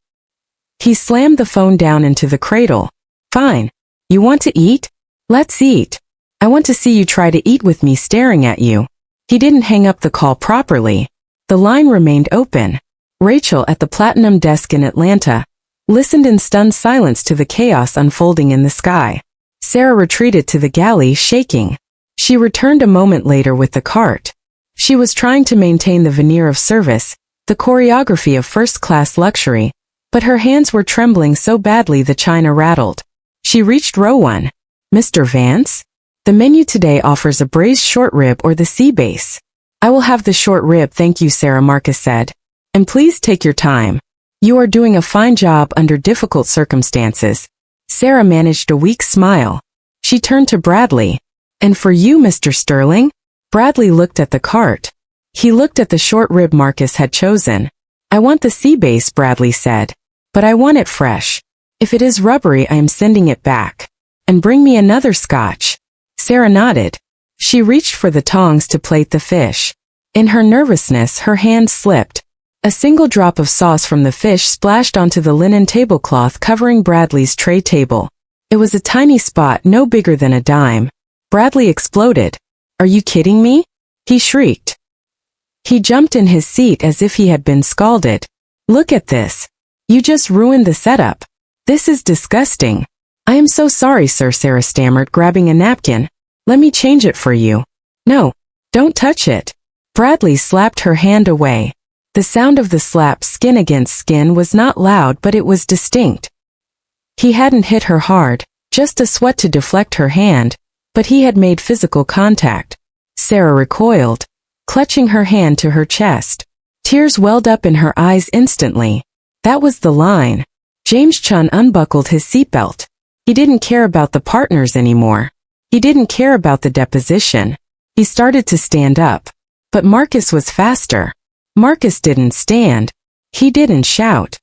He slammed the phone down into the cradle. Fine. You want to eat? Let's eat. I want to see you try to eat with me staring at you. He didn't hang up the call properly. The line remained open. Rachel, at the Platinum desk in Atlanta, listened in stunned silence to the chaos unfolding in the sky. Sarah retreated to the galley, shaking. She returned a moment later with the cart. She was trying to maintain the veneer of service, the choreography of first-class luxury, but her hands were trembling so badly the china rattled. She reached row 1. Mr. Vance? The menu today offers a braised short rib or the sea bass. I will have the short rib, thank you, Sarah, Marcus said. And please take your time. You are doing a fine job under difficult circumstances. Sarah managed a weak smile. She turned to Bradley. And for you, Mr. Sterling? Bradley looked at the cart. He looked at the short rib Marcus had chosen. I want the sea bass, Bradley said. But I want it fresh. If it is rubbery, I am sending it back. And bring me another scotch. Sarah nodded. She reached for the tongs to plate the fish. In her nervousness, her hand slipped. A single drop of sauce from the fish splashed onto the linen tablecloth covering Bradley's tray table. It was a tiny spot no bigger than a dime. Bradley exploded. Are you kidding me? He shrieked. He jumped in his seat as if he had been scalded. Look at this. You just ruined the setup. This is disgusting. I am so sorry, sir, Sarah stammered, grabbing a napkin. Let me change it for you. No, don't touch it. Bradley slapped her hand away. The sound of the slap skin against skin was not loud, but it was distinct. He hadn't hit her hard, just a sweat to deflect her hand, but he had made physical contact. Sarah recoiled, clutching her hand to her chest. Tears welled up in her eyes instantly. That was the line. James Chun unbuckled his seatbelt. He didn't care about the partners anymore. He didn't care about the deposition. He started to stand up. But Marcus was faster. Marcus didn't stand. He didn't shout.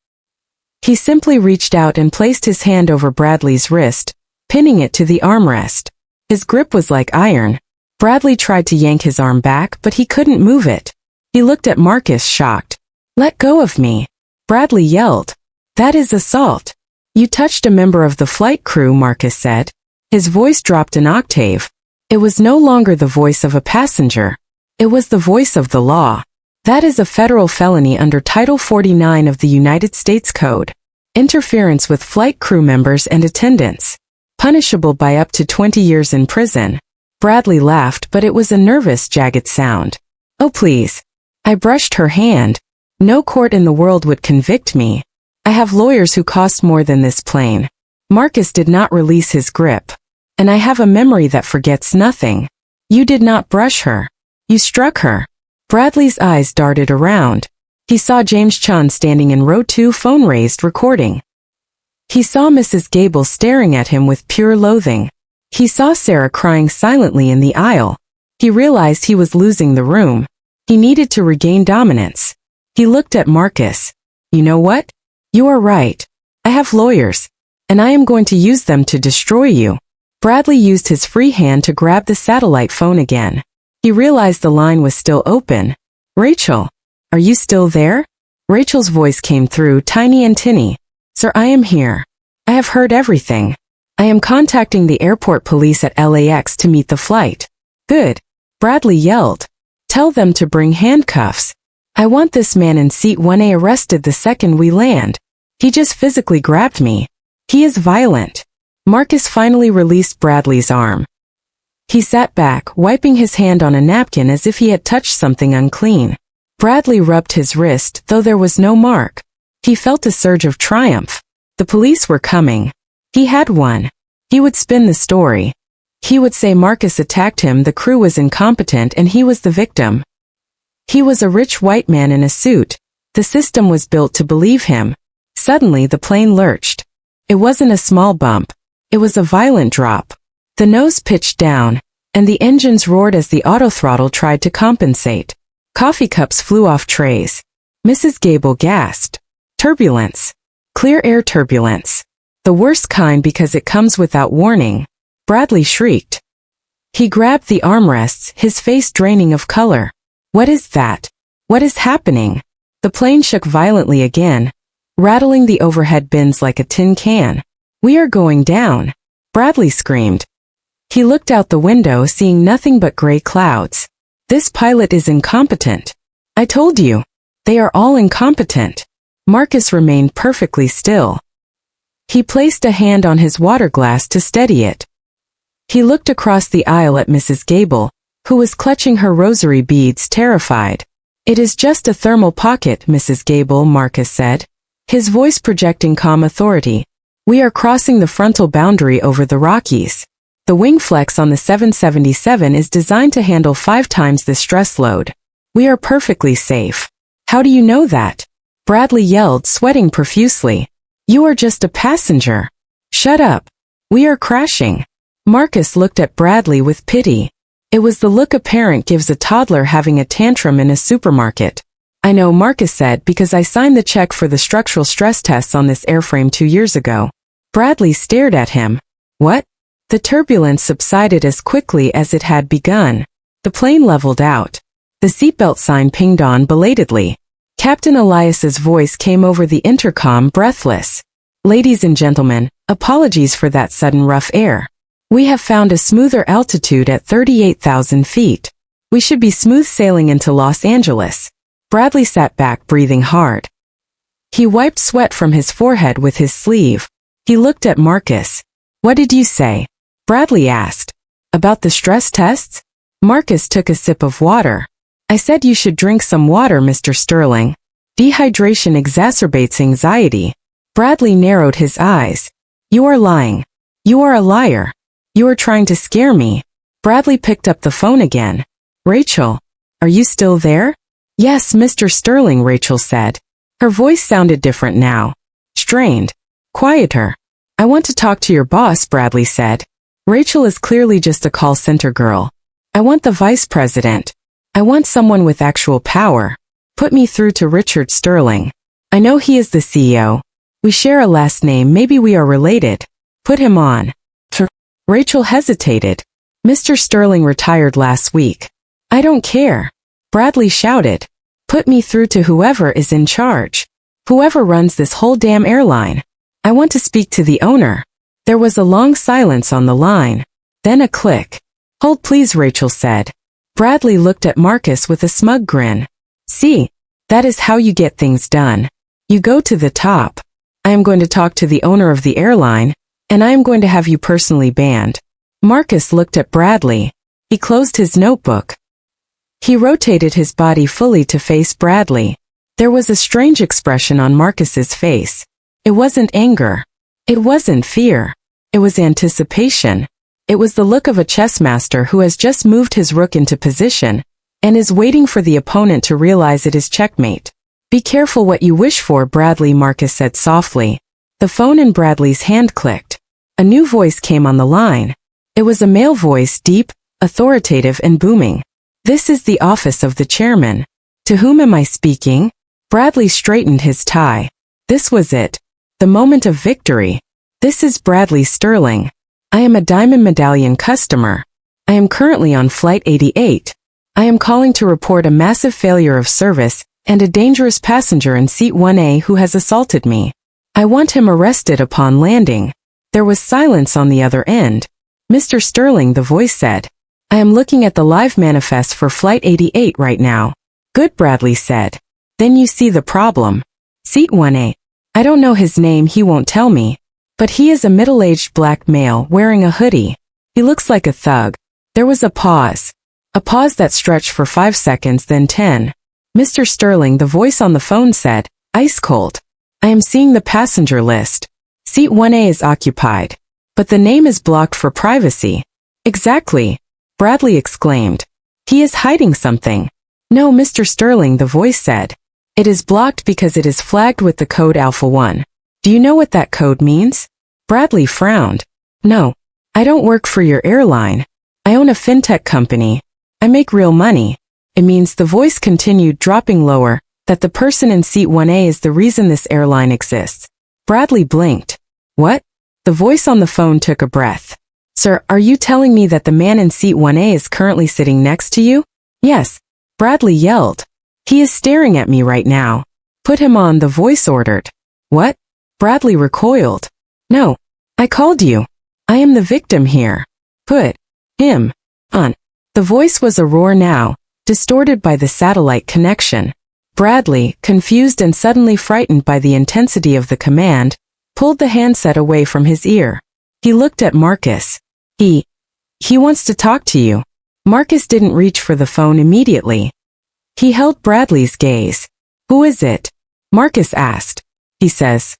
He simply reached out and placed his hand over Bradley's wrist, pinning it to the armrest. His grip was like iron. Bradley tried to yank his arm back, but he couldn't move it. He looked at Marcus, shocked. Let go of me. Bradley yelled. That is assault. You touched a member of the flight crew, Marcus said. His voice dropped an octave. It was no longer the voice of a passenger. It was the voice of the law. That is a federal felony under Title 49 of the United States Code. Interference with flight crew members and attendants. Punishable by up to 20 years in prison. Bradley laughed, but it was a nervous, jagged sound. Oh, please. I brushed her hand. No court in the world would convict me. I have lawyers who cost more than this plane. Marcus did not release his grip. And I have a memory that forgets nothing. You did not brush her. You struck her. Bradley's eyes darted around. He saw James Chun standing in row 2, phone raised, recording. He saw Mrs. Gable staring at him with pure loathing. He saw Sarah crying silently in the aisle. He realized he was losing the room. He needed to regain dominance. He looked at Marcus. You know what? You are right. I have lawyers. And I am going to use them to destroy you. Bradley used his free hand to grab the satellite phone again. He realized the line was still open. Rachel, are you still there? Rachel's voice came through, tiny and tinny. Sir, I am here. I have heard everything. I am contacting the airport police at LAX to meet the flight. Good. Bradley yelled. Tell them to bring handcuffs. I want this man in seat 1A arrested the second we land. He just physically grabbed me. He is violent. Marcus finally released Bradley's arm. He sat back, wiping his hand on a napkin as if he had touched something unclean. Bradley rubbed his wrist, though there was no mark. He felt a surge of triumph. The police were coming. He had won. He would spin the story. He would say Marcus attacked him, the crew was incompetent, and he was the victim. He was a rich white man in a suit. The system was built to believe him. Suddenly the plane lurched. It wasn't a small bump. It was a violent drop. The nose pitched down, and the engines roared as the autothrottle tried to compensate. Coffee cups flew off trays. Mrs. Gable gasped. Turbulence. Clear air turbulence. The worst kind because it comes without warning. Bradley shrieked. He grabbed the armrests, his face draining of color. What is that? What is happening? The plane shook violently again, rattling the overhead bins like a tin can. We are going down. Bradley screamed. He looked out the window, seeing nothing but gray clouds. This pilot is incompetent. I told you. They are all incompetent. Marcus remained perfectly still. He placed a hand on his water glass to steady it. He looked across the aisle at Mrs. Gable, who was clutching her rosary beads, terrified. It is just a thermal pocket, Mrs. Gable, Marcus said, his voice projecting calm authority. We are crossing the frontal boundary over the Rockies. The wing flex on the 777 is designed to handle 5 times the stress load. We are perfectly safe. How do you know that? Bradley yelled, sweating profusely. You are just a passenger. Shut up. We are crashing. Marcus looked at Bradley with pity. It was the look a parent gives a toddler having a tantrum in a supermarket. I know, Marcus said, because I signed the check for the structural stress tests on this airframe 2 years ago. Bradley stared at him. What? The turbulence subsided as quickly as it had begun. The plane leveled out. The seatbelt sign pinged on belatedly. Captain Elias's voice came over the intercom, breathless. Ladies and gentlemen, apologies for that sudden rough air. We have found a smoother altitude at 38,000 feet. We should be smooth sailing into Los Angeles. Bradley sat back, breathing hard. He wiped sweat from his forehead with his sleeve. He looked at Marcus. What did you say? Bradley asked. About the stress tests? Marcus took a sip of water. I said you should drink some water, Mr. Sterling. Dehydration exacerbates anxiety. Bradley narrowed his eyes. You are lying. You are a liar. You are trying to scare me. Bradley picked up the phone again. Rachel, are you still there? Yes, Mr. Sterling, Rachel said. Her voice sounded different now. Strained. Quieter. I want to talk to your boss, Bradley said. Rachel is clearly just a call center girl. I want the vice president. I want someone with actual power. Put me through to Richard Sterling. I know he is the CEO. We share a last name, maybe we are related. Put him on. Rachel hesitated. Mr. Sterling retired last week. I don't care. Bradley shouted. Put me through to whoever is in charge. Whoever runs this whole damn airline. I want to speak to the owner. There was a long silence on the line. Then a click. Hold please, Rachel said. Bradley looked at Marcus with a smug grin. See, that is how you get things done. You go to the top. I am going to talk to the owner of the airline, and I am going to have you personally banned. Marcus looked at Bradley. He closed his notebook. He rotated his body fully to face Bradley. There was a strange expression on Marcus's face. It wasn't anger. It wasn't fear. It was anticipation. It was the look of a chess master who has just moved his rook into position and is waiting for the opponent to realize it is checkmate. Be careful what you wish for, Bradley, Marcus said softly. The phone in Bradley's hand clicked. A new voice came on the line. It was a male voice, deep, authoritative and booming. This is the office of the chairman. To whom am I speaking? Bradley straightened his tie. This was it. The moment of victory. This is Bradley Sterling. I am a Diamond Medallion customer. I am currently on Flight 88. I am calling to report a massive failure of service and a dangerous passenger in Seat 1A who has assaulted me. I want him arrested upon landing. There was silence on the other end. Mr. Sterling, the voice said. I am looking at the live manifest for Flight 88 right now. Good, Bradley said. Then you see the problem. Seat 1A. I don't know his name, he won't tell me. But he is a middle-aged black male wearing a hoodie. He looks like a thug. There was a pause. A pause that stretched for 5 seconds, then 10. Mr. Sterling, the voice on the phone said, ice cold. I am seeing the passenger list. Seat 1A is occupied. But the name is blocked for privacy. Exactly. Bradley exclaimed. He is hiding something. No, Mr. Sterling, the voice said. It is blocked because it is flagged with the code Alpha 1. Do you know what that code means? Bradley frowned. No. I don't work for your airline. I own a fintech company. I make real money. It means, the voice continued, dropping lower, that the person in Seat 1A is the reason this airline exists. Bradley blinked. What? The voice on the phone took a breath. Sir, are you telling me that the man in Seat 1A is currently sitting next to you? Yes. Bradley yelled. He is staring at me right now. Put him on, the voice ordered. What? Bradley recoiled. No. I called you. I am the victim here. Put him on. The voice was a roar now, distorted by the satellite connection. Bradley, confused and suddenly frightened by the intensity of the command, pulled the handset away from his ear. He looked at Marcus. He wants to talk to you. Marcus didn't reach for the phone immediately. He held Bradley's gaze. Who is it? Marcus asked. He says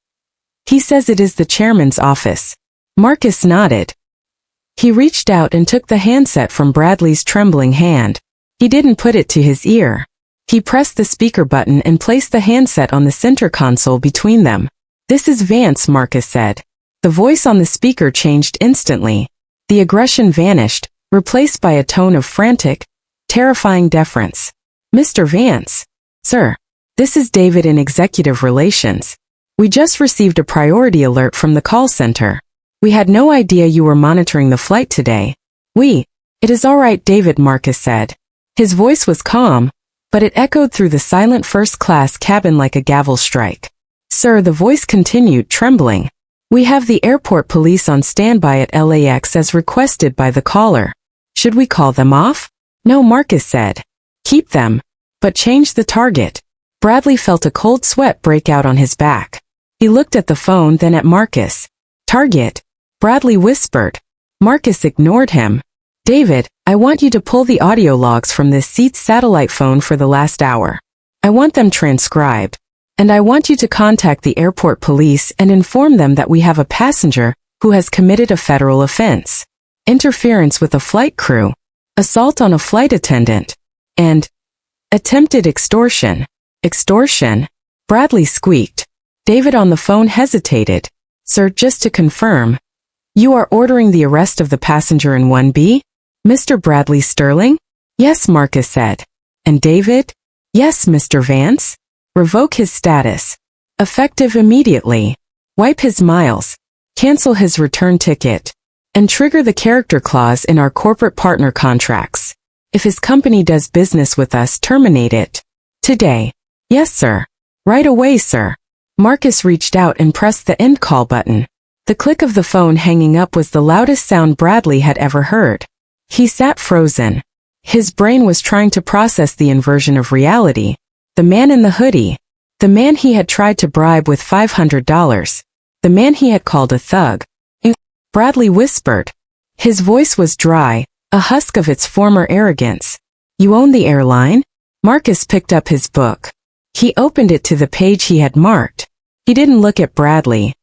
it is the chairman's office. Marcus nodded. He reached out and took the handset from Bradley's trembling hand. He didn't put it to his ear. He pressed the speaker button and placed the handset on the center console between them. This is Vance, Marcus said. The voice on the speaker changed instantly. The aggression vanished, replaced by a tone of frantic, terrifying deference. Mr. Vance. Sir. This is David in Executive Relations. We just received a priority alert from the call center. We had no idea you were monitoring the flight today. It is all right, David, Marcus said. His voice was calm, but it echoed through the silent first-class cabin like a gavel strike. Sir, the voice continued, trembling. We have the airport police on standby at LAX as requested by the caller. Should we call them off? No, Marcus said. Keep them, but change the target. Bradley felt a cold sweat break out on his back. He looked at the phone, then at Marcus. Target, Bradley whispered. Marcus ignored him. David, I want you to pull the audio logs from this seat's satellite phone for the last hour. I want them transcribed. And I want you to contact the airport police and inform them that we have a passenger who has committed a federal offense. Interference with a flight crew, assault on a flight attendant, and attempted extortion. Extortion? Bradley squeaked. David on the phone hesitated. Sir, just to confirm, you are ordering the arrest of the passenger in 1B? Mr. Bradley Sterling? Yes, Marcus said. And David? Yes, Mr. Vance. Revoke his status. Effective immediately. Wipe his miles. Cancel his return ticket. And trigger the character clause in our corporate partner contracts. If his company does business with us, terminate it. Today. Yes, sir. Right away, sir. Marcus reached out and pressed the end call button. The click of the phone hanging up was the loudest sound Bradley had ever heard. He sat frozen. His brain was trying to process the inversion of reality. The man in the hoodie. The man he had tried to bribe with $500. The man he had called a thug. Bradley whispered. His voice was dry, a husk of its former arrogance. You own the airline? Marcus picked up his book. He opened it to the page he had marked. He didn't look at Bradley.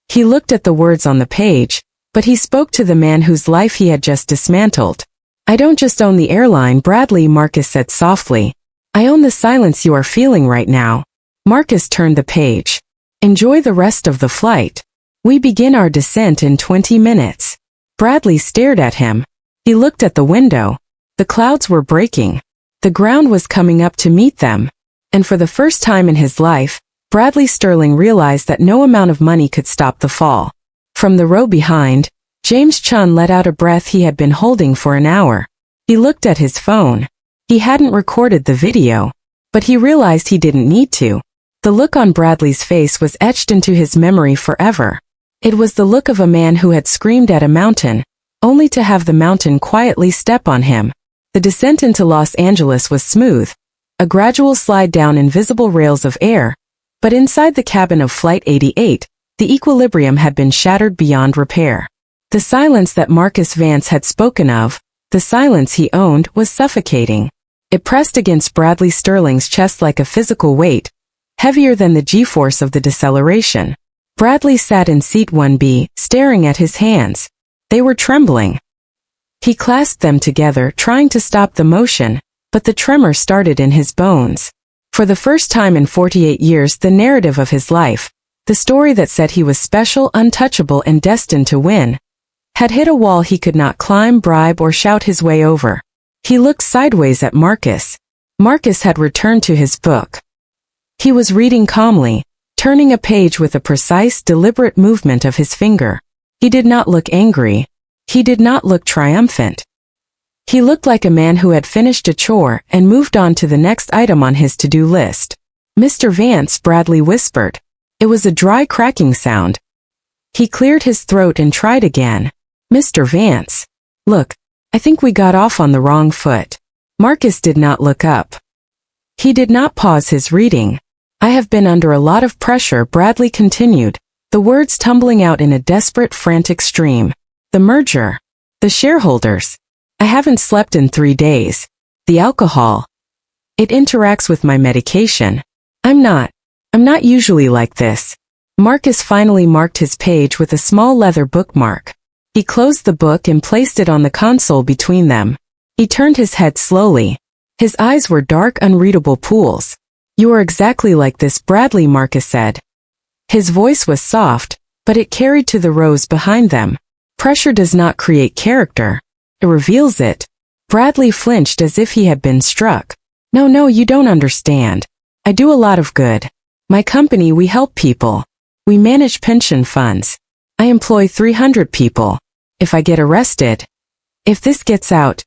He looked at the words on the page, but he spoke to the man whose life he had just dismantled. I don't just own the airline, Bradley, Marcus said softly. I own the silence you are feeling right now. Marcus turned the page. Enjoy the rest of the flight. We begin our descent in 20 minutes. Bradley stared at him. He looked at the window. The clouds were breaking. The ground was coming up to meet them. And for the first time in his life, Bradley Sterling realized that no amount of money could stop the fall. From the row behind, James Chun let out a breath he had been holding for an hour. He looked at his phone. He hadn't recorded the video, but he realized he didn't need to. The look on Bradley's face was etched into his memory forever. It was the look of a man who had screamed at a mountain, only to have the mountain quietly step on him. The descent into Los Angeles was smooth, a gradual slide down invisible rails of air, but inside the cabin of Flight 88, the equilibrium had been shattered beyond repair. The silence that Marcus Vance had spoken of, the silence he owned, was suffocating. It pressed against Bradley Sterling's chest like a physical weight, heavier than the G-force of the deceleration. Bradley sat in seat 1B, staring at his hands. They were trembling. He clasped them together, trying to stop the motion, but the tremor started in his bones. For the first time in 48 years, the narrative of his life, the story that said he was special, untouchable, and destined to win, had hit a wall he could not climb, bribe, or shout his way over. He looked sideways at Marcus. Marcus had returned to his book. He was reading calmly, turning a page with a precise, deliberate movement of his finger. He did not look angry. He did not look triumphant. He looked like a man who had finished a chore and moved on to the next item on his to-do list. Mr. Vance, Bradley whispered. It was a dry cracking sound. He cleared his throat and tried again. Mr. Vance. Look, I think we got off on the wrong foot. Marcus did not look up. He did not pause his reading. I have been under a lot of pressure, Bradley continued, the words tumbling out in a desperate, frantic stream. The merger. The shareholders. I haven't slept in 3 days. The alcohol. It interacts with my medication. I'm not usually like this. Marcus finally marked his page with a small leather bookmark. He closed the book and placed it on the console between them. He turned his head slowly. His eyes were dark, unreadable pools. You are exactly like this, Bradley, Marcus said. His voice was soft, but it carried to the rows behind them. Pressure does not create character. It reveals it. Bradley flinched as if he had been struck. No, you don't understand. I do a lot of good. My company, we help people. We manage pension funds. I employ 300 people. If I get arrested, if this gets out,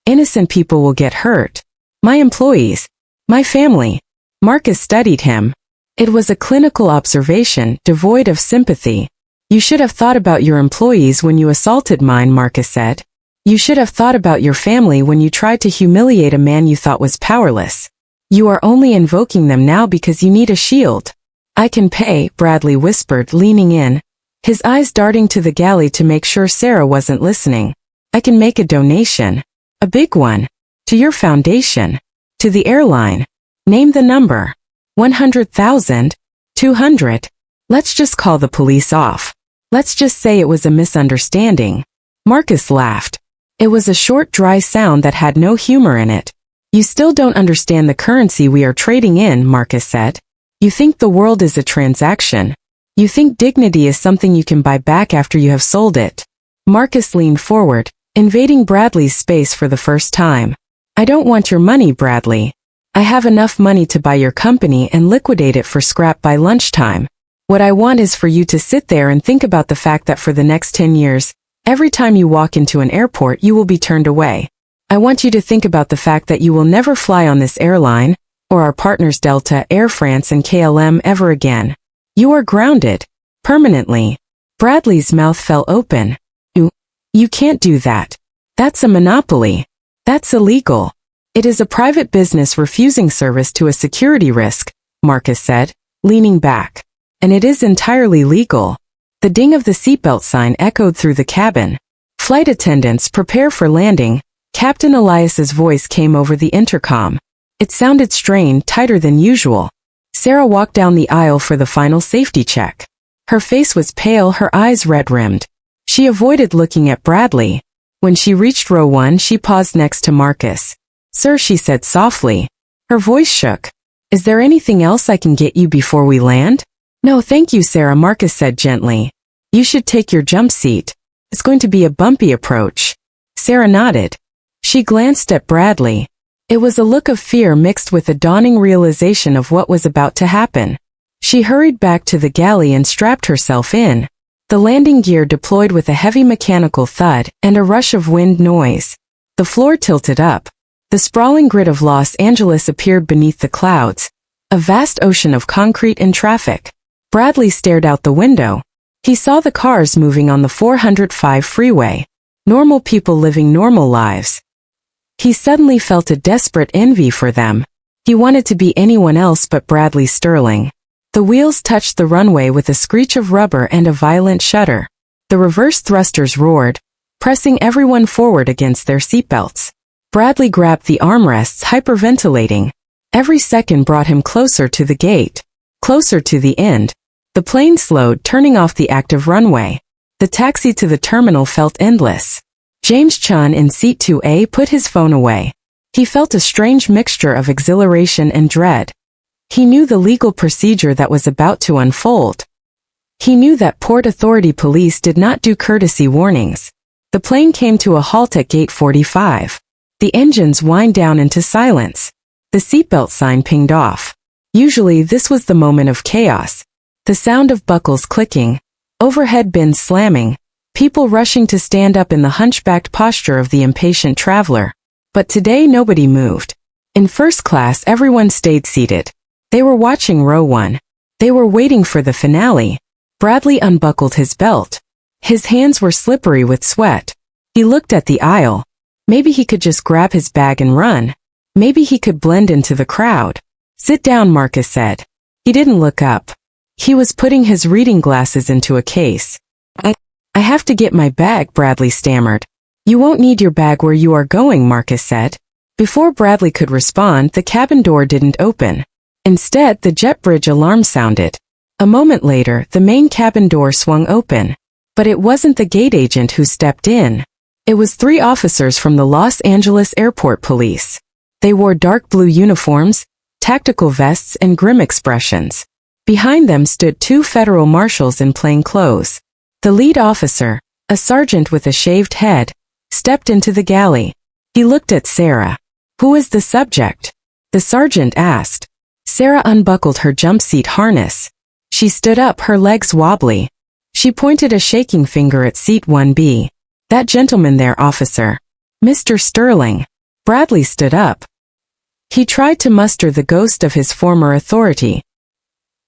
innocent people will get hurt. My employees, my family. Marcus studied him. It was a clinical observation, devoid of sympathy. You should have thought about your employees when you assaulted mine, Marcus said. You should have thought about your family when you tried to humiliate a man you thought was powerless. You are only invoking them now because you need a shield. I can pay, Bradley whispered, leaning in, his eyes darting to the galley to make sure Sarah wasn't listening. I can make a donation. A big one. To your foundation. To the airline. Name the number. 100,000? 200? Let's just call the police off. Let's just say it was a misunderstanding. Marcus laughed. It was a short, dry sound that had no humor in it. You still don't understand the currency we are trading in, Marcus said. You think the world is a transaction. You think dignity is something you can buy back after you have sold it. Marcus leaned forward, invading Bradley's space for the first time. I don't want your money, Bradley. I have enough money to buy your company and liquidate it for scrap by lunchtime. What I want is for you to sit there and think about the fact that for the next 10 years, every time you walk into an airport you will be turned away. I want you to think about the fact that you will never fly on this airline, or our partners Delta, Air France and KLM ever again. You are grounded. Permanently. Bradley's mouth fell open. You can't do that. That's a monopoly. That's illegal. It is a private business refusing service to a security risk, Marcus said, leaning back. And it is entirely legal. The ding of the seatbelt sign echoed through the cabin. Flight attendants, prepare for landing. Captain Elias's voice came over the intercom. It sounded strained, tighter than usual. Sarah walked down the aisle for the final safety check. Her face was pale, her eyes red-rimmed. She avoided looking at Bradley. When she reached row 1, she paused next to Marcus. Sir, she said softly. Her voice shook. Is there anything else I can get you before we land? No, thank you, Sarah, Marcus said gently. You should take your jump seat. It's going to be a bumpy approach. Sarah nodded. She glanced at Bradley. It was a look of fear mixed with a dawning realization of what was about to happen. She hurried back to the galley and strapped herself in. The landing gear deployed with a heavy mechanical thud and a rush of wind noise. The floor tilted up. The sprawling grid of Los Angeles appeared beneath the clouds, a vast ocean of concrete and traffic. Bradley stared out the window. He saw the cars moving on the 405 freeway. Normal people living normal lives. He suddenly felt a desperate envy for them. He wanted to be anyone else but Bradley Sterling. The wheels touched the runway with a screech of rubber and a violent shudder. The reverse thrusters roared, pressing everyone forward against their seatbelts. Bradley grabbed the armrests, hyperventilating. Every second brought him closer to the gate, closer to the end. The plane slowed, turning off the active runway. The taxi to the terminal felt endless. James Chun in seat 2A put his phone away. He felt a strange mixture of exhilaration and dread. He knew the legal procedure that was about to unfold. He knew that Port Authority police did not do courtesy warnings. The plane came to a halt at gate 45. The engines whined down into silence. The seatbelt sign pinged off. Usually this was the moment of chaos. The sound of buckles clicking, overhead bins slamming, people rushing to stand up in the hunchbacked posture of the impatient traveler. But today nobody moved. In first class everyone stayed seated. They were watching row 1. They were waiting for the finale. Bradley unbuckled his belt. His hands were slippery with sweat. He looked at the aisle. Maybe he could just grab his bag and run. Maybe he could blend into the crowd. Sit down, Marcus said. He didn't look up. He was putting his reading glasses into a case. I have to get my bag, Bradley stammered. You won't need your bag where you are going, Marcus said. Before Bradley could respond, the cabin door didn't open. Instead, the jet bridge alarm sounded. A moment later, the main cabin door swung open. But it wasn't the gate agent who stepped in. It was 3 officers from the Los Angeles Airport Police. They wore dark blue uniforms, tactical vests and grim expressions. Behind them stood 2 federal marshals in plain clothes. The lead officer, a sergeant with a shaved head, stepped into the galley. He looked at Sarah. Who is the subject? The sergeant asked. Sarah unbuckled her jump seat harness. She stood up, her legs wobbly. She pointed a shaking finger at seat 1B. That gentleman there, officer. Mr. Sterling. Bradley stood up. He tried to muster the ghost of his former authority.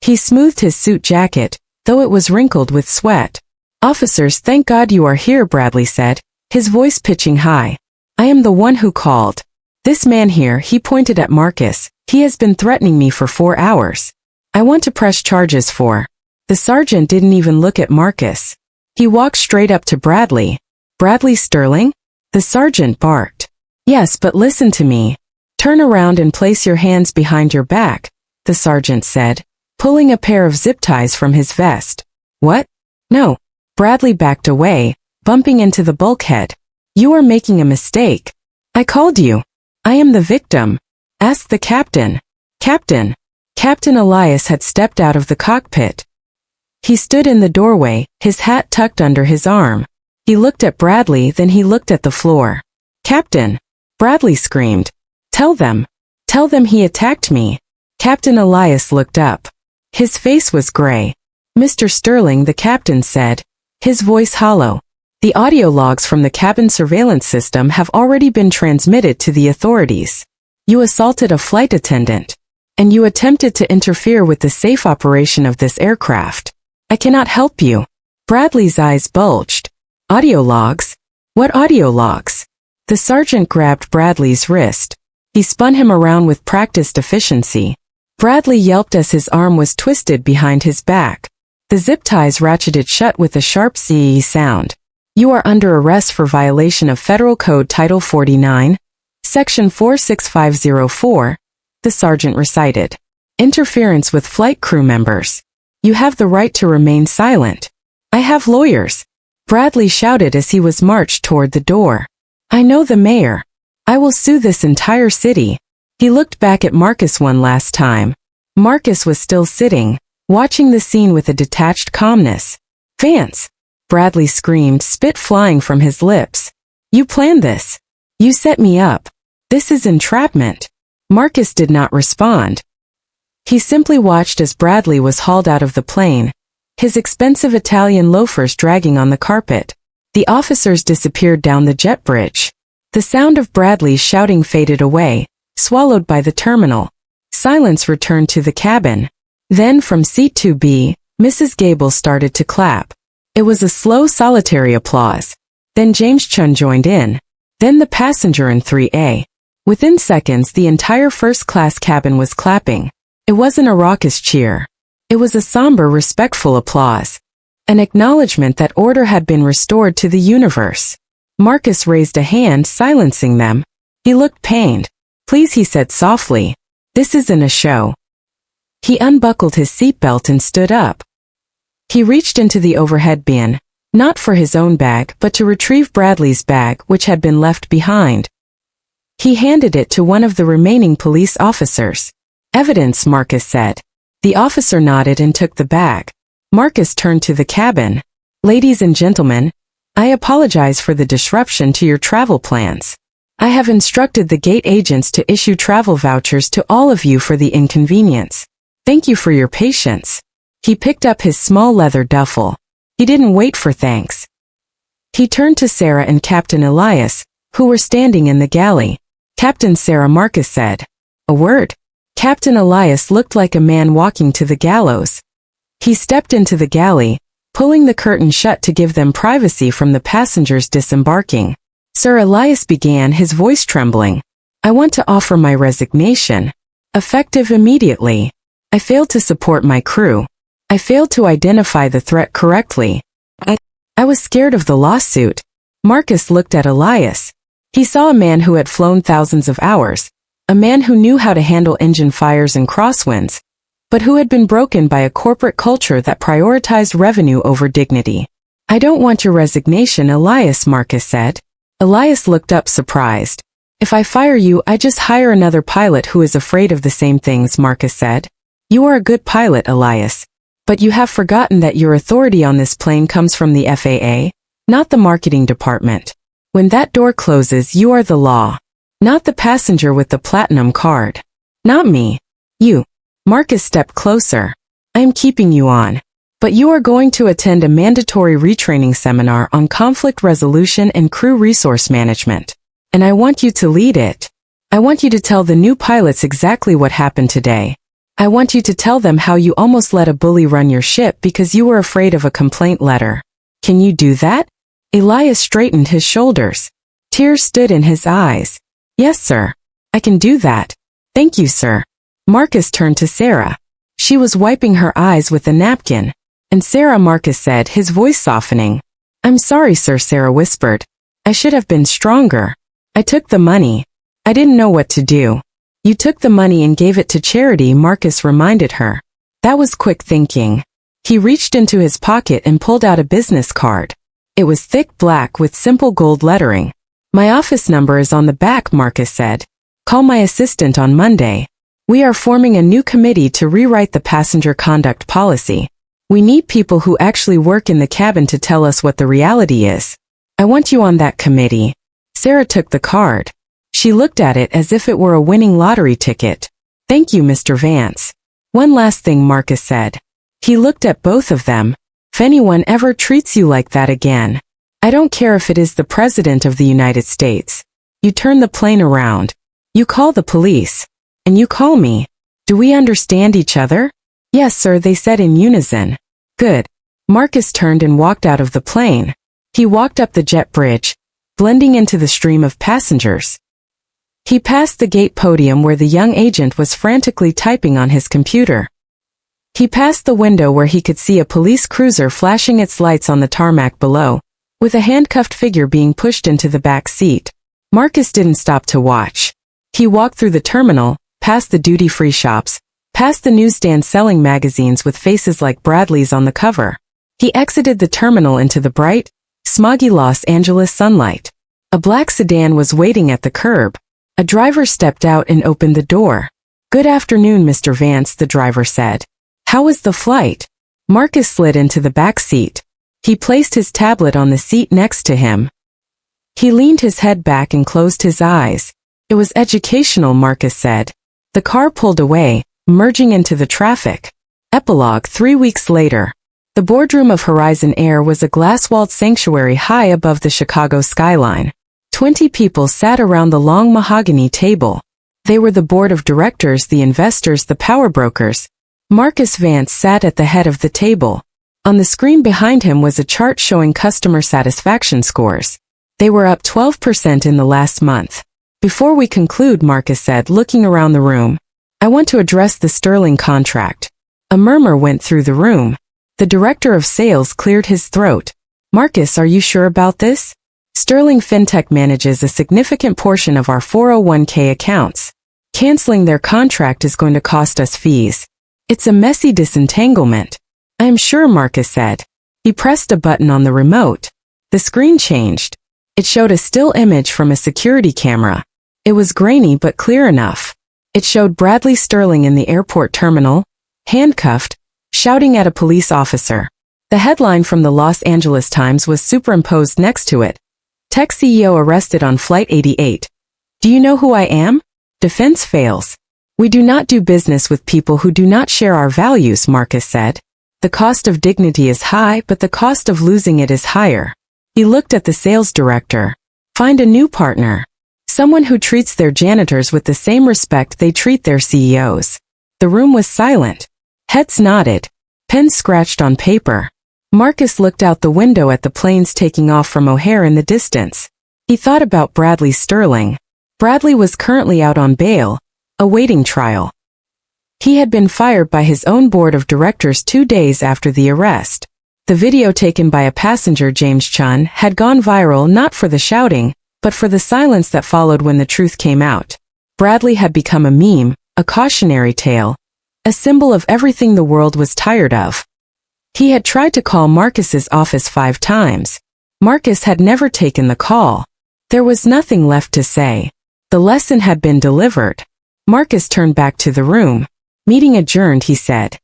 He smoothed his suit jacket, though it was wrinkled with sweat. Officers, thank God you are here, Bradley said, his voice pitching high. I am the one who called. This man here, he pointed at Marcus, he has been threatening me for 4 hours. I want to press charges for. The sergeant didn't even look at Marcus. He walked straight up to Bradley. Bradley Sterling? The sergeant barked. Yes, but listen to me. Turn around and place your hands behind your back, the sergeant said, pulling a pair of zip ties from his vest. What? No. Bradley backed away, bumping into the bulkhead. You are making a mistake. I called you. I am the victim. Ask the captain. Captain. Captain Elias had stepped out of the cockpit. He stood in the doorway, his hat tucked under his arm. He looked at Bradley, then he looked at the floor. Captain. Bradley screamed. Tell them. Tell them he attacked me. Captain Elias looked up. His face was gray. Mr. Sterling, the captain said, his voice hollow. The audio logs from the cabin surveillance system have already been transmitted to the authorities. You assaulted a flight attendant. And you attempted to interfere with the safe operation of this aircraft. I cannot help you. Bradley's eyes bulged. Audio logs? What audio logs? The sergeant grabbed Bradley's wrist. He spun him around with practiced efficiency. Bradley yelped as his arm was twisted behind his back. The zip ties ratcheted shut with a sharp CE sound. You are under arrest for violation of Federal Code Title 49, Section 46504, the sergeant recited. Interference with flight crew members. You have the right to remain silent. I have lawyers. Bradley shouted as he was marched toward the door. I know the mayor. I will sue this entire city. He looked back at Marcus one last time. Marcus was still sitting, watching the scene with a detached calmness. Vance! Bradley screamed, spit flying from his lips. You planned this. You set me up. This is entrapment. Marcus did not respond. He simply watched as Bradley was hauled out of the plane, his expensive Italian loafers dragging on the carpet. The officers disappeared down the jet bridge. The sound of Bradley's shouting faded away, swallowed by the terminal. Silence returned to the cabin. Then from seat 2B, Mrs. Gable started to clap. It was a slow, solitary applause. Then James Chun joined in. Then the passenger in 3A. Within seconds, the entire first-class cabin was clapping. It wasn't a raucous cheer. It was a somber, respectful applause. An acknowledgement that order had been restored to the universe. Marcus raised a hand, silencing them. He looked pained. Please, he said softly. This isn't a show. He unbuckled his seatbelt and stood up. He reached into the overhead bin, not for his own bag, but to retrieve Bradley's bag, which had been left behind. He handed it to one of the remaining police officers. Evidence, Marcus said. The officer nodded and took the bag. Marcus turned to the cabin. Ladies and gentlemen, I apologize for the disruption to your travel plans. I have instructed the gate agents to issue travel vouchers to all of you for the inconvenience. Thank you for your patience. He picked up his small leather duffel. He didn't wait for thanks. He turned to Sarah and Captain Elias, who were standing in the galley. Captain Sarah, Marcus said. A word. Captain Elias looked like a man walking to the gallows. He stepped into the galley, pulling the curtain shut to give them privacy from the passengers disembarking. Sir Elias began, his voice trembling. I want to offer my resignation. Effective immediately. I failed to support my crew. I failed to identify the threat correctly. I was scared of the lawsuit. Marcus looked at Elias. He saw a man who had flown thousands of hours, a man who knew how to handle engine fires and crosswinds, but who had been broken by a corporate culture that prioritized revenue over dignity. I don't want your resignation, Elias, Marcus said. Elias looked up surprised. If I fire you, I just hire another pilot who is afraid of the same things, Marcus said. You are a good pilot, Elias. But you have forgotten that your authority on this plane comes from the FAA, not the marketing department. When that door closes, you are the law. Not the passenger with the platinum card. Not me. You. Marcus stepped closer. I am keeping you on. But you are going to attend a mandatory retraining seminar on conflict resolution and crew resource management. And I want you to lead it. I want you to tell the new pilots exactly what happened today. I want you to tell them how you almost let a bully run your ship because you were afraid of a complaint letter. Can you do that? Elias straightened his shoulders. Tears stood in his eyes. Yes, sir. I can do that. Thank you, sir. Marcus turned to Sarah. She was wiping her eyes with a napkin. And Sarah, Marcus said, his voice softening. I'm sorry, sir, Sarah whispered. I should have been stronger. I took the money. I didn't know what to do. You took the money and gave it to charity, Marcus reminded her. That was quick thinking. He reached into his pocket and pulled out a business card. It was thick black with simple gold lettering. My office number is on the back, Marcus said. Call my assistant on Monday. We are forming a new committee to rewrite the passenger conduct policy. We need people who actually work in the cabin to tell us what the reality is. I want you on that committee. Sarah took the card. She looked at it as if it were a winning lottery ticket. Thank you, Mr. Vance. One last thing, Marcus said. He looked at both of them. If anyone ever treats you like that again, I don't care if it is the President of the United States. You turn the plane around. You call the police. And you call me. Do we understand each other? Yes, sir, they said in unison. Good. Marcus turned and walked out of the plane. He walked up the jet bridge, blending into the stream of passengers. He passed the gate podium where the young agent was frantically typing on his computer. He passed the window where he could see a police cruiser flashing its lights on the tarmac below, with a handcuffed figure being pushed into the back seat. Marcus didn't stop to watch. He walked through the terminal, past the duty-free shops, past the newsstand selling magazines with faces like Bradley's on the cover. He exited the terminal into the bright, smoggy Los Angeles sunlight. A black sedan was waiting at the curb. A driver stepped out and opened the door. Good afternoon, Mr. Vance, the driver said. How was the flight? Marcus slid into the back seat. He placed his tablet on the seat next to him. He leaned his head back and closed his eyes. It was educational, Marcus said. The car pulled away, merging into the traffic. Epilogue 3 weeks later. The boardroom of Horizon Air was a glass-walled sanctuary high above the Chicago skyline. 20 people sat around the long mahogany table. They were the board of directors, the investors, the power brokers. Marcus Vance sat at the head of the table. On the screen behind him was a chart showing customer satisfaction scores. They were up 12% in the last month. Before we conclude, Marcus said, looking around the room, I want to address the Sterling contract. A murmur went through the room. The director of sales cleared his throat. Marcus, are you sure about this? Sterling FinTech manages a significant portion of our 401k accounts. Canceling their contract is going to cost us fees. It's a messy disentanglement. I am sure, Marcus said. He pressed a button on the remote. The screen changed. It showed a still image from a security camera. It was grainy but clear enough. It showed Bradley Sterling in the airport terminal, handcuffed, shouting at a police officer. The headline from the Los Angeles Times was superimposed next to it. Tech CEO arrested on Flight 88. Do you know who I am? Defense fails. We do not do business with people who do not share our values, Marcus said. The cost of dignity is high, but the cost of losing it is higher. He looked at the sales director. Find a new partner. Someone who treats their janitors with the same respect they treat their CEOs. The room was silent. Heads nodded. Pens scratched on paper. Marcus looked out the window at the planes taking off from O'Hare in the distance. He thought about Bradley Sterling. Bradley was currently out on bail, awaiting trial. He had been fired by his own board of directors 2 days after the arrest. The video taken by a passenger, James Chun, had gone viral not for the shouting, but for the silence that followed when the truth came out. Bradley had become a meme, a cautionary tale, a symbol of everything the world was tired of. He had tried to call Marcus's office 5 times. Marcus had never taken the call. There was nothing left to say. The lesson had been delivered. Marcus turned back to the room. Meeting adjourned, he said.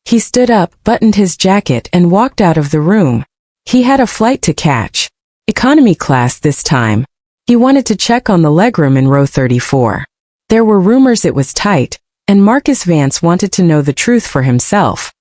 He stood up, buttoned his jacket, and walked out of the room. He had a flight to catch. Economy class this time. He wanted to check on the legroom in row 34. There were rumors it was tight, and Marcus Vance wanted to know the truth for himself.